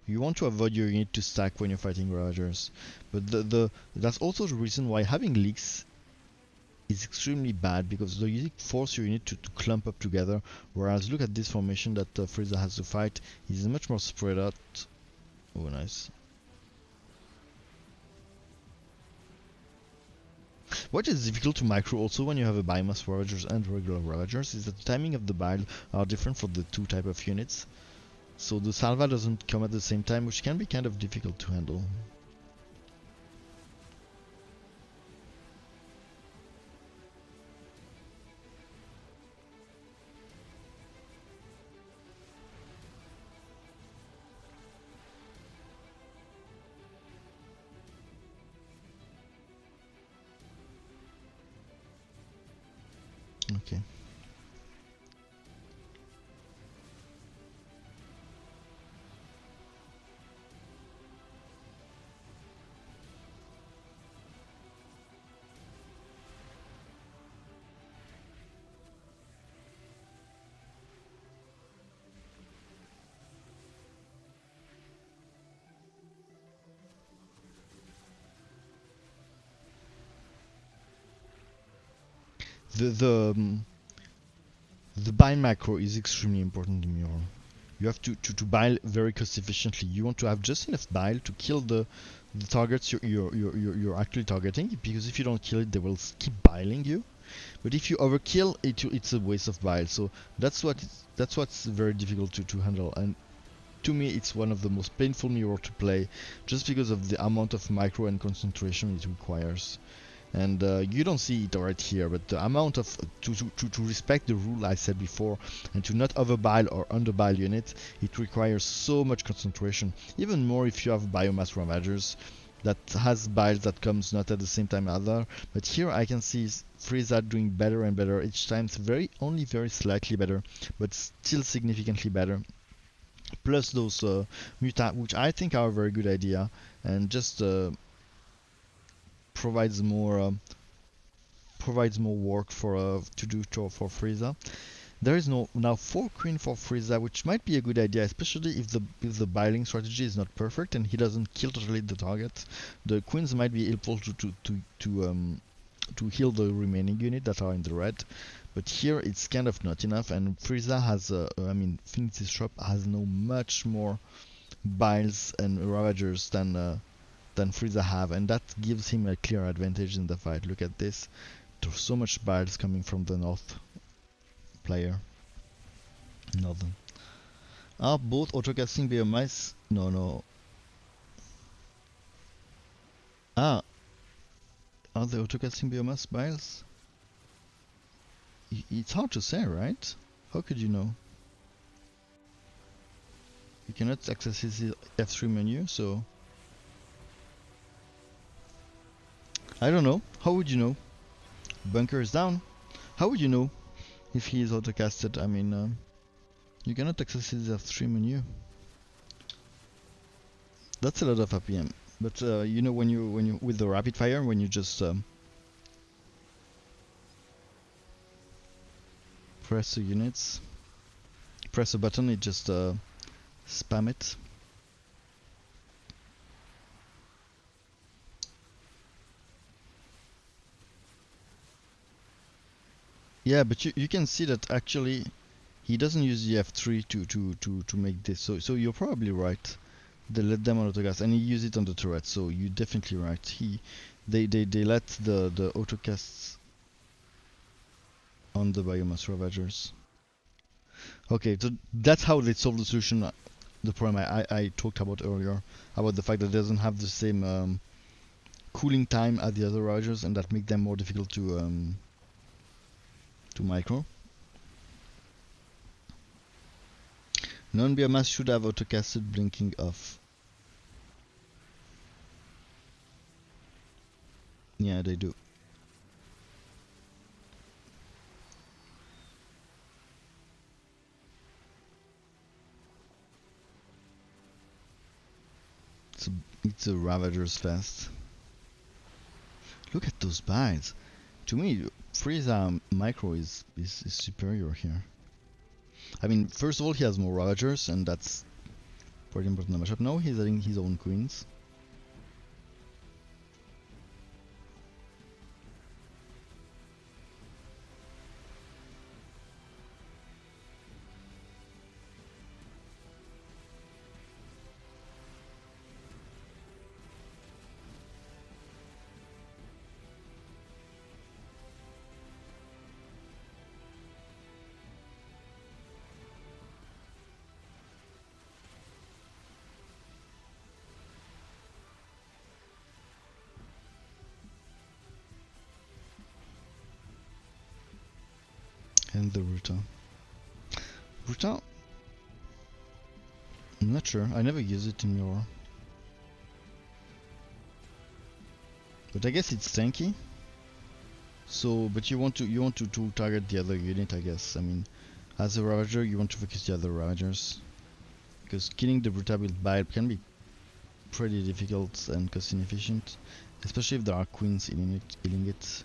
You want to avoid your unit to stack when you're fighting Ravagers, but that's also the reason why having leaks is extremely bad, because the unit force your unit to clump up together, whereas look at this formation that Frieza has to fight, is much more spread out. Oh nice. What is difficult to micro also when you have a Biomass Ravagers and regular Ravagers is that the timing of the bile are different for the 2 type of units. So the Salva doesn't come at the same time, which can be kind of difficult to handle. Okay. The bind macro is extremely important in Mural. You have to bile very cost efficiently. You want to have just enough bile to kill the targets you're actually targeting, because if you don't kill it, they will keep biling you. But if you overkill it, it's a waste of bile. So that's what's very difficult to handle. And to me, it's one of the most painful mirror to play, just because of the amount of micro and concentration it requires. And you don't see it right here, but the amount of to respect the rule I said before, and to not overbile or underbile units, it requires so much concentration, even more if you have Biomass Ravagers that has biles that comes not at the same time other. But here I can see Frieza doing better and better each time, only very slightly better, but still significantly better. Plus those Muta, which I think are a very good idea, and just provides more work for to do for Frieza. There is now 4 queen for Frieza, which might be a good idea, especially if the biling strategy is not perfect and he doesn't kill totally the target. The queens might be helpful to heal the remaining unit that are in the red, but here it's kind of not enough. And Frieza has, FenixDisrupt has no much more biles and Ravagers than Frieza have, and that gives him a clear advantage in the fight. Look at this. There's so much biles coming from the north player. Northern. Are both autocasting biomass? No. Are they autocasting biomass biles? It's hard to say, right? How could you know? You cannot access his F3 menu, so I don't know. How would you know? Bunker is down. How would you know if he is autocasted? I mean, you cannot access his F3 menu. That's a lot of APM. But you know, when you with the rapid fire, when you just press the units, press a button, it just spam it. Yeah, but you can see that actually he doesn't use the F3 to make this. So you're probably right. They let them on autocast, and he used it on the turret. So you're definitely right. They let the autocasts on the biomass ravagers. Okay, so that's how they solve the solution. The problem I talked about earlier about the fact that it doesn't have the same cooling time as the other ravagers, and that make them more difficult to micro. Non-biomass should have autocasted blinking off. Yeah, they do. It's a Ravager's fest. Look at those binds. To me, Frieza micro is superior here. I mean, first of all, he has more Ravagers, and that's pretty important in the matchup. Now he's adding his own queens. And the Ruta. Ruta? I'm not sure. I never use it in Mirror. But I guess it's tanky. So, but you want to target the other unit, I guess. I mean, as a Ravager, you want to focus the other Ravagers. Because killing the Bruta with Bile can be pretty difficult and cost inefficient. Especially if there are queens healing it.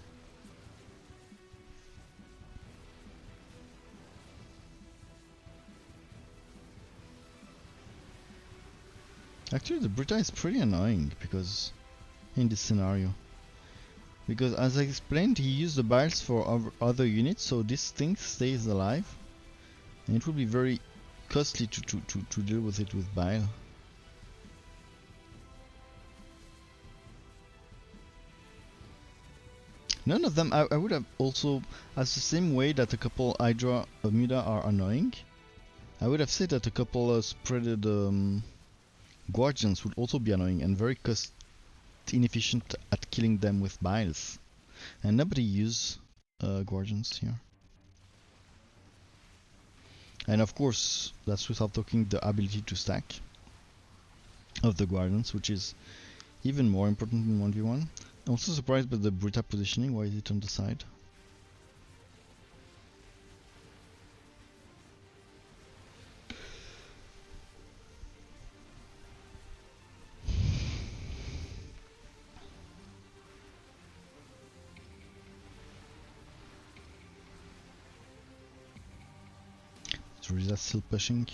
Actually, the Bruta is pretty annoying because in this scenario. Because as I explained, he used the biles for other units, so this thing stays alive. And it will be very costly to deal with it with bile. None of them, I would have also, as the same way that a couple Hydra Muda are annoying, I would have said that a couple spreaded Guardians would also be annoying and very cost inefficient at killing them with biles. And nobody use Guardians here. And of course, that's without talking the ability to stack of the Guardians, which is even more important in 1v1. I'm also surprised by the Bruta positioning. Why is it on the side? Frieza still pushing.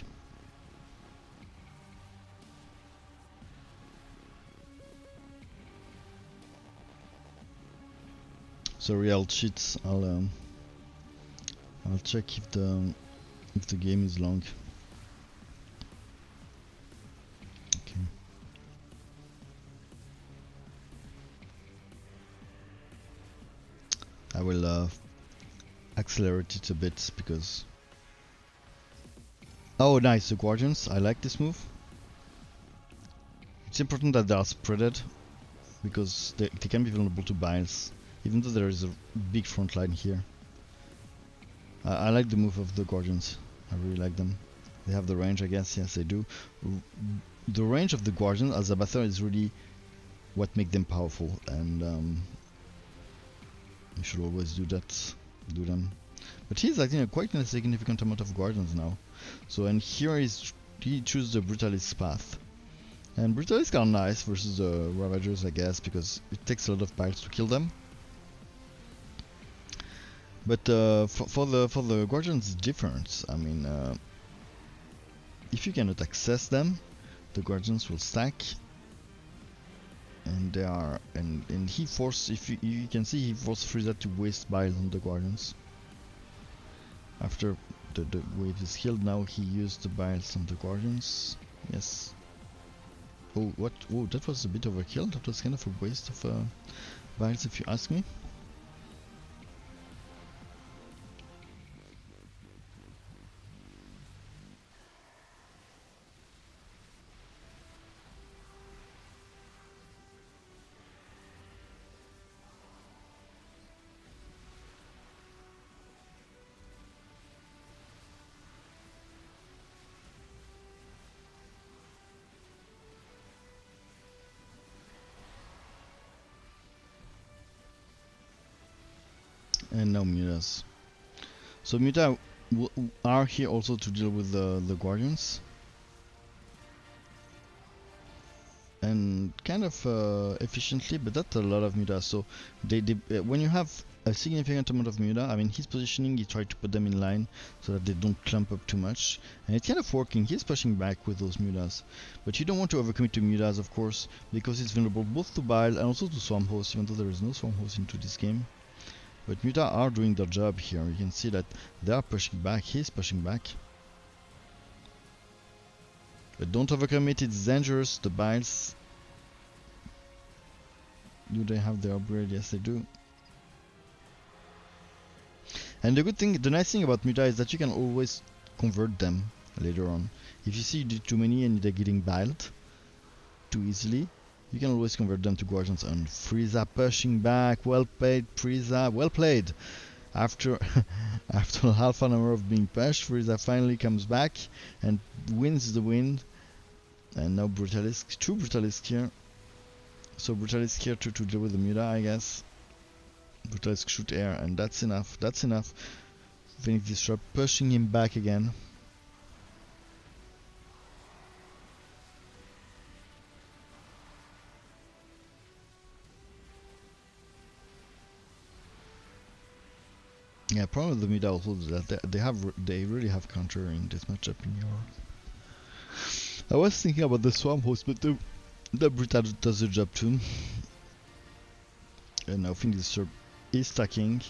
Sorry, I'll cheat. I'll check if the game is long. Okay. I will accelerate it a bit because. Oh, nice, the Guardians. I like this move. It's important that they are spreaded because they can be vulnerable to biles, even though there is a big front line here. I like the move of the Guardians. I really like them. They have the range, I guess. Yes, they do. The range of the Guardian as a battle is really what makes them powerful, and you should always do that. Do them. But he's acting quite a significant amount of Guardians now. So, and here he chooses the Brutalist path. And Brutalists are nice versus the Ravagers, I guess, because it takes a lot of piles to kill them. But for the Guardians, it's different. I mean, if you cannot access them, the Guardians will stack, and they are and he forced. If you can see, he forced Frieza to waste biles on the Guardians. After the wave is healed, now he used the biles on the Guardians. Yes. Oh, what? Oh, that was a bit overkill. That was kind of a waste of biles, if you ask me. And now mutas. So muta are here also to deal with the Guardians. And kind of efficiently, but that's a lot of mutas. So they when you have a significant amount of muta, I mean his positioning, he tried to put them in line so that they don't clump up too much, and it's kind of working. He's pushing back with those mutas, but you don't want to overcommit to mutas, of course, because it's vulnerable both to bile and also to swamp host, even though there is no swamp host into this game. But muta are doing their job here. You can see that they are pushing back. He's pushing back. But don't overcommit, it's dangerous. The biles. Do they have their upgrade? Yes, they do. And the nice thing about muta is that you can always convert them later on. If you see you did too many and they're getting biled too easily, you can always convert them to Guardians. And Frieza pushing back. Well played, Frieza. Well played. After half an hour of being pushed, Frieza finally comes back and wins the win. And now Brutalisk. Two Brutalisk here. So Brutalisk here to deal with the muta, I guess. Brutalisk shoot air, and that's enough. That's enough. FenixDisrupt pushing him back again. Yeah, problem with the muta also is that they really have counter in this matchup in your. I was thinking about the swamp host, but the Brutal does the job too. And now FenixDisrupt is stacking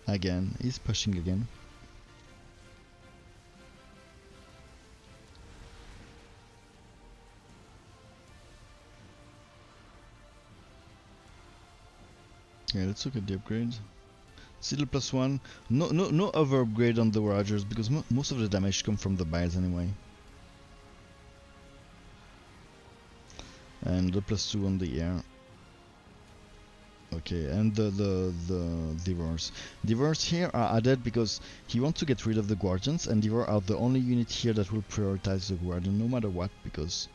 again. He's pushing again. Yeah, let's look at the upgrade. Citadel +1. No other upgrade on the Rogers because most of the damage come from the biles anyway. And the +2 on the air. Okay, and the Devours. Devours here are added because he wants to get rid of the Guardians, and Devour are the only unit here that will prioritize the Guardian no matter what, because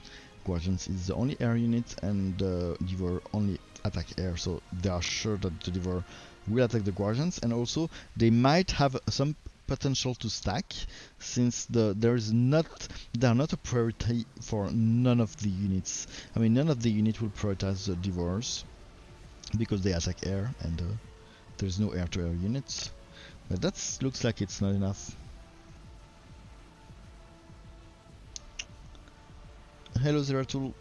Guardians is the only air unit and Devour only attack air, so they are sure that the Devour will attack the Guardians, and also they might have some potential to stack since they are not a priority for none of the units. I mean, none of the units will prioritize the Devours because they attack air and there's no air to air units, but that looks like it's not enough. Hello Zeratul.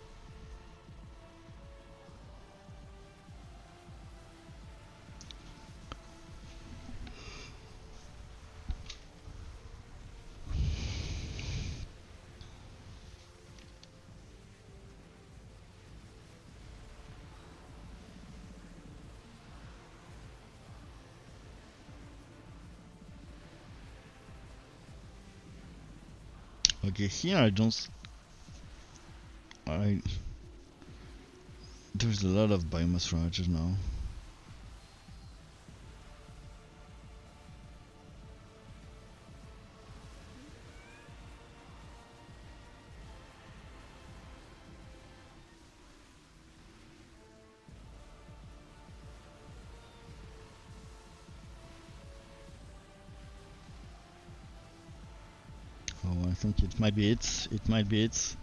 Okay, here there's a lot of biomass ravages now. I think it might be it. It might be it.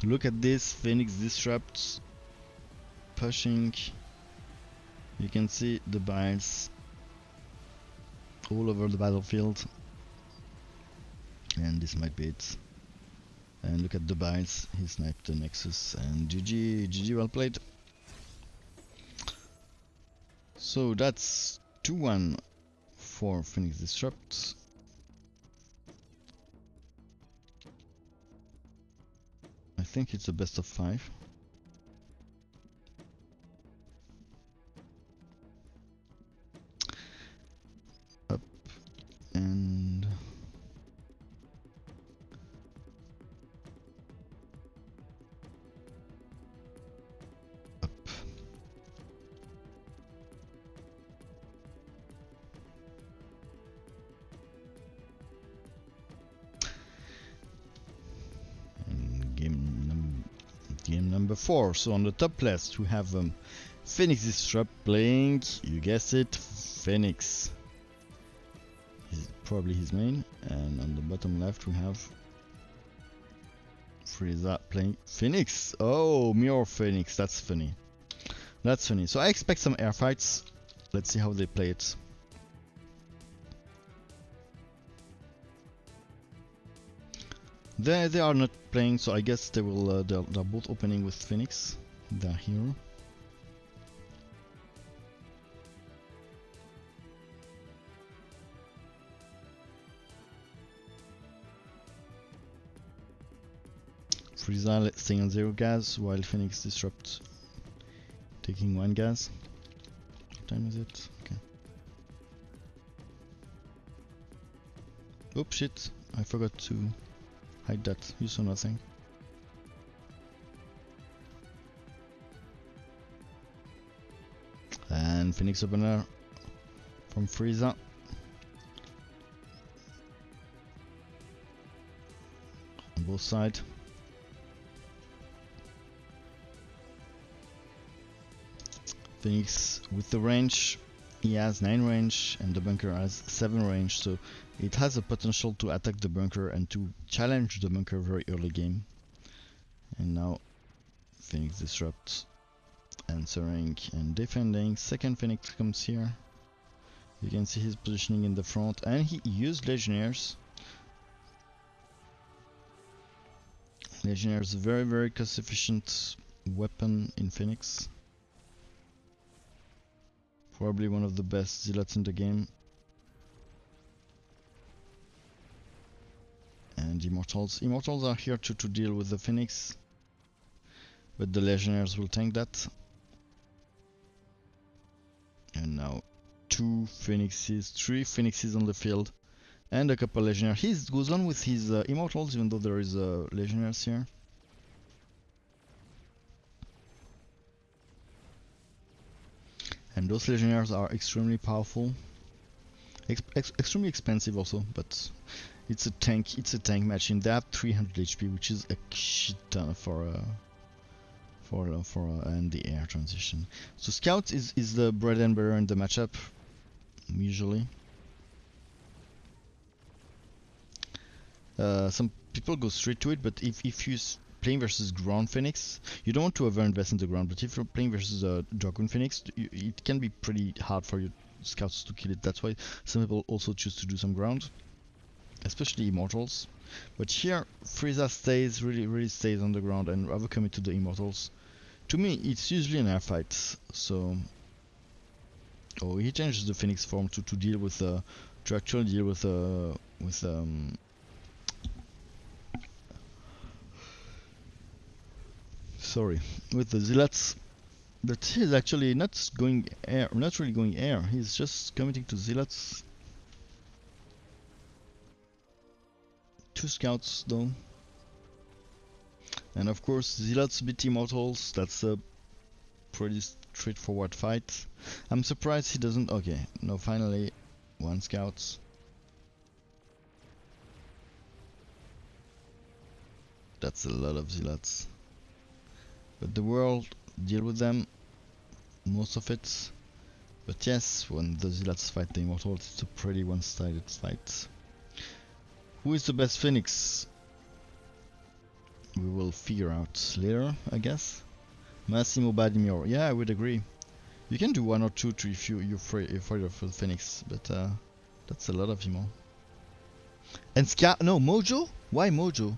Look at this, FenixDisrupt pushing. You can see the biles all over the battlefield. And this might be it. And look at the biles, he sniped the Nexus, and GG, well played. So that's 2-1 for FenixDisrupt. I think it's a best of 5. Up and up. And game number 4. So on the top list we have FenixDisrupt playing, you guessed it, Fenix. Probably his main. And on the bottom left we have Frieza playing Fenix. Oh, mirror Fenix, that's funny. That's funny. So I expect some air fights. Let's see how they play it. They are not playing, so I guess they will. They're both opening with Fenix, their hero. Frieza staying on 0 gas while FenixDisrupt taking 1 gas. What time is it? Okay. Oops, shit. I forgot to hide that. You saw nothing. And Phoenix opener from Frieza. On both sides. Phoenix with the range, he has 9 range and the bunker has 7 range, so it has a potential to attack the bunker and to challenge the bunker very early game. And now FenixDisrupt answering and defending. Second Phoenix comes here. You can see his positioning in the front, and he used Legionnaires. Legionnaires, very cost efficient weapon in Phoenix. Probably one of the best zealots in the game. And Immortals. Immortals are here to deal with the Phoenix, but the Legionnaires will tank that. And now 2 Phoenixes, 3 Phoenixes on the field, and a couple Legionnaires. He goes on with his Immortals, even though there is Legionnaires here. And those Legionnaires are extremely powerful, extremely expensive also, but it's a tank. It's a tank machine. They have 300 HP, which is a shit ton for and the air transition. So Scout is the bread and butter in the matchup usually. Some people go straight to it, but if you playing versus ground Phoenix, you don't want to over-invest in the ground, but if you're playing versus a Dragoon Phoenix, it can be pretty hard for your scouts to kill it. That's why some people also choose to do some ground, especially Immortals. But here, Frieza stays, really stays on the ground and rather commit to the Immortals. To me, it's usually an air fight, so... Oh, he changes the Phoenix form to deal with, to actually deal with sorry, with the Zealots, but he's actually not going air, not really going air, he's just committing to Zealots. 2 scouts though. And of course Zealots beat Immortals, that's a pretty straightforward fight. I'm surprised he doesn't, okay, no, finally 1 scout. That's a lot of Zealots. But the world deal with them, most of it. But yes, when the Zealots fight the Immortals, it's a pretty one-sided fight. Who is the best Phoenix? We will figure out later, I guess. Massimo Badimir. Yeah, I would agree. You can do 1 or 2 if you're afraid of the Phoenix, but that's a lot of emo. And no, Mojo? Why Mojo?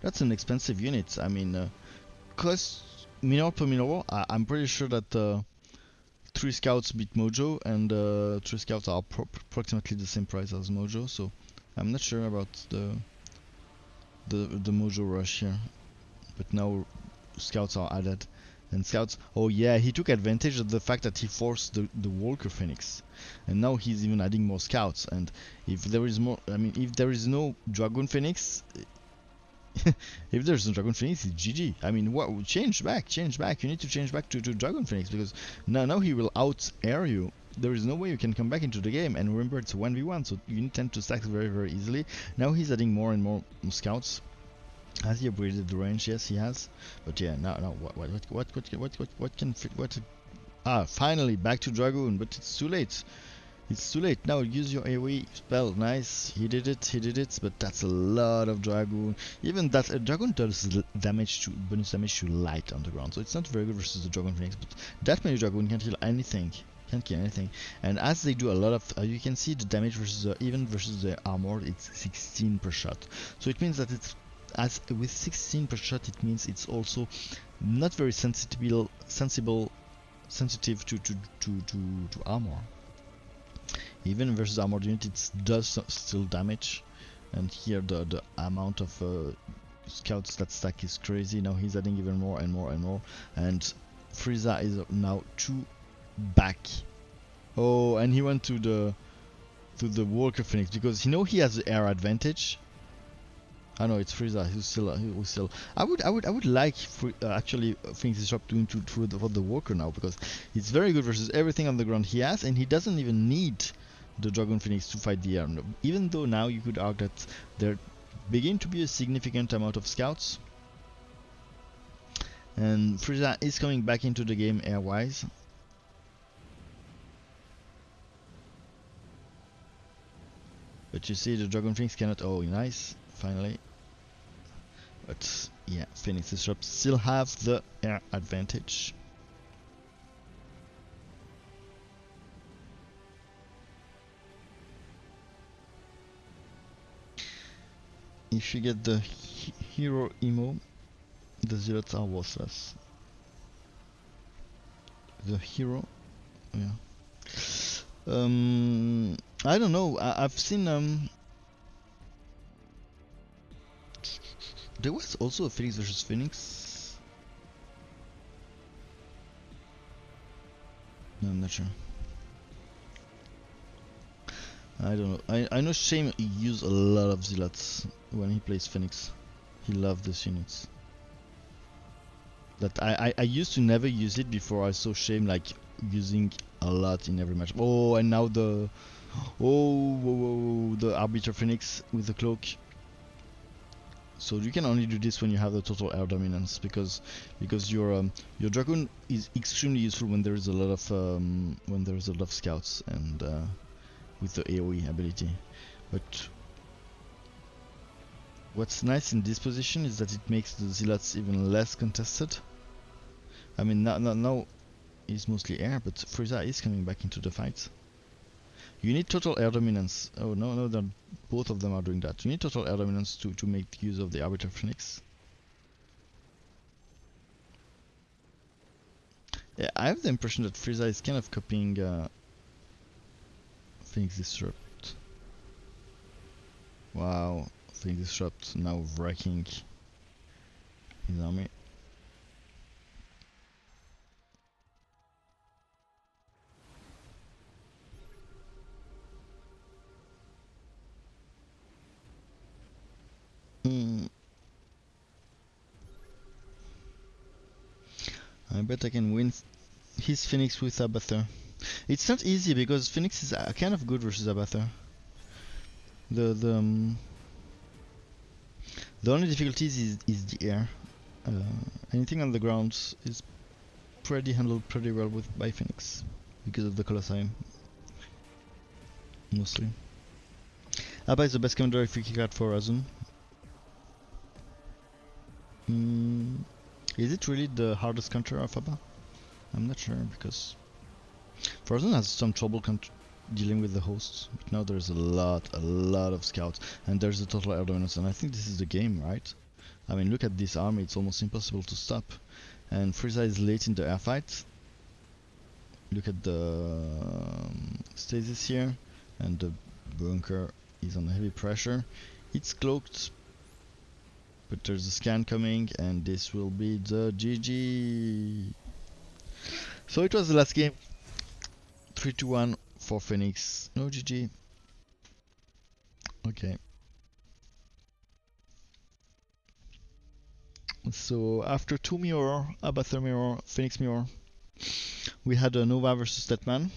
That's an expensive unit. I mean, cost mineral per mineral. I'm pretty sure that 3 scouts beat Mojo, and 3 scouts are approximately the same price as Mojo. So I'm not sure about the Mojo rush here. But now scouts are added. And scouts, oh yeah, he took advantage of the fact that he forced the Walker Phoenix, and now he's even adding more scouts. And if there is more, I mean, if there is no Dragon Phoenix, if there's no Dragon Phoenix, it's GG. I mean, what? Change back. You need to change back to Dragon Phoenix, because now he will out air you. There is no way you can come back into the game. And remember, it's a 1v1, so you tend to stack very, very easily. Now he's adding more and more scouts. Has he upgraded the range? Yes, he has. But yeah, now what can fit? Finally back to Dragoon, but it's too late. It's too late. Now use your AoE spell. Nice, he did it. But that's a lot of Dragoon. Even that Dragoon does bonus damage to light on the ground, so it's not very good versus the Dragon Phoenix. But that many Dragoon can't kill anything. And as they do a lot of, you can see the damage versus even versus the armor, it's 16 per shot. So it means that it's as with 16 per shot, it means it's also not very sensitive to armor. Even versus armored unit, it does still damage. And here the amount of scouts that stack is crazy. Now he's adding even more and more and more. And Frieza is now 2 back. Oh, and he went to the Walker Phoenix because he has the air advantage. I know it's Frieza who's still. I would like actually FenixDisrupt doing for the Walker now, because it's very good versus everything on the ground he has, and he doesn't even need the Dragon Phoenix to fight the air. Even though now you could argue that there begin to be a significant amount of scouts, and Frieza is coming back into the game air-wise. But you see the Dragon Phoenix cannot. Oh, nice, finally. But yeah, FenixDisrupt still have the air advantage. If you get the hero emo, the zealots are worthless. The hero, yeah. I don't know. I've seen there was also a Phoenix versus Phoenix. No, I'm not sure. I don't know. I know Shame use a lot of zealots when he plays Phoenix. He loved these units. That I used to never use it before I saw Shame like using a lot in every match. Oh, and now the the Arbiter Phoenix with the cloak. So you can only do this when you have the total air dominance, because your Dragoon is extremely useful when there is a lot of scouts and with the AoE ability. But what's nice in this position is that it makes the zealots even less contested. I mean, now it's mostly air, but Frieza is coming back into the fight. You need total air dominance. Oh no, both of them are doing that. You need total air dominance to make use of the Arbiter Phoenix. Yeah, I have the impression that Frieza is kind of copying FenixDisrupt. Wow, FenixDisrupt now wrecking his army. I bet I can win his Phoenix with Abathur. It's not easy because Phoenix is kind of good versus Abathur. The only difficulty is the air. Anything on the ground is handled pretty well by Phoenix because of the Colosseum, mostly. Abba is the best commander if we kick out for Azun. Is it really the hardest counter of Abba? I'm not sure, because Frozen has some trouble dealing with the hosts, but now there's a lot of scouts, and there's a total air dominance, and I think this is the game, right? I mean, look at this army, it's almost impossible to stop. And Frieza is late in the air fight. Look at the stasis here, and the bunker is on heavy pressure. It's cloaked, but there's a scan coming, and this will be the GG. So it was the last game. 3-1 for Phoenix. No GG. Okay. So after 2 mirror, Abathur mirror, Phoenix mirror, we had a Nova versus Statman.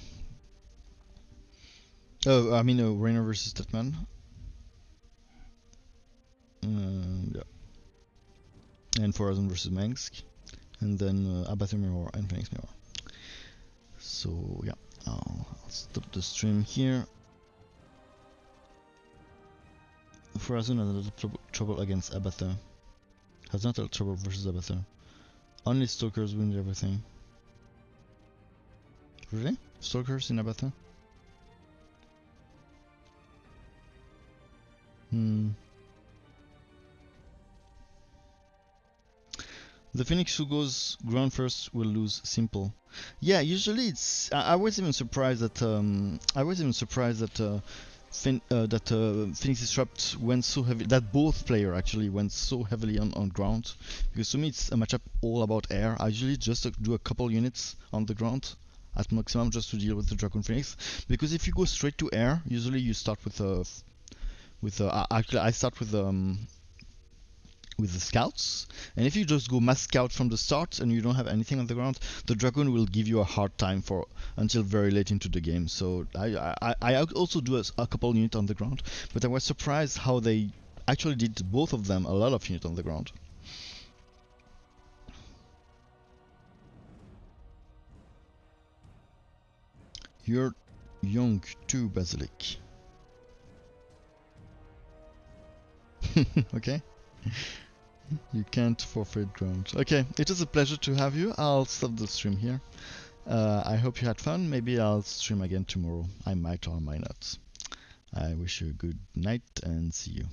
Oh, I mean a Rainer versus Statman. Yeah. And Forazon versus Mengsk. And then Abathur mirror and Phoenix mirror. So yeah, I'll stop the stream here. Forazon has a little trouble against Abathur. Has not a trouble versus Abathur. Only Stalkers win everything. Really? Stalkers in Abathur? The Phoenix who goes ground first will lose simple. Yeah, usually it's. I was even surprised that. FenixDisrupt went so heavy. That both player actually went so heavily on ground, because to me it's a matchup all about air. I usually just do a couple units on the ground at maximum just to deal with the Dragon Phoenix. Because if you go straight to air, usually you start actually I start with the scouts, and if you just go mass scout from the start and you don't have anything on the ground, the dragon will give you a hard time until very late into the game. So I also do a couple units on the ground, but I was surprised how they actually did, both of them, a lot of units on the ground. You're young too, Basilic. Okay. You can't forfeit ground. Okay, it was a pleasure to have you. I'll stop the stream here. I hope you had fun. Maybe I'll stream again tomorrow. I might or might not. I wish you a good night and see you.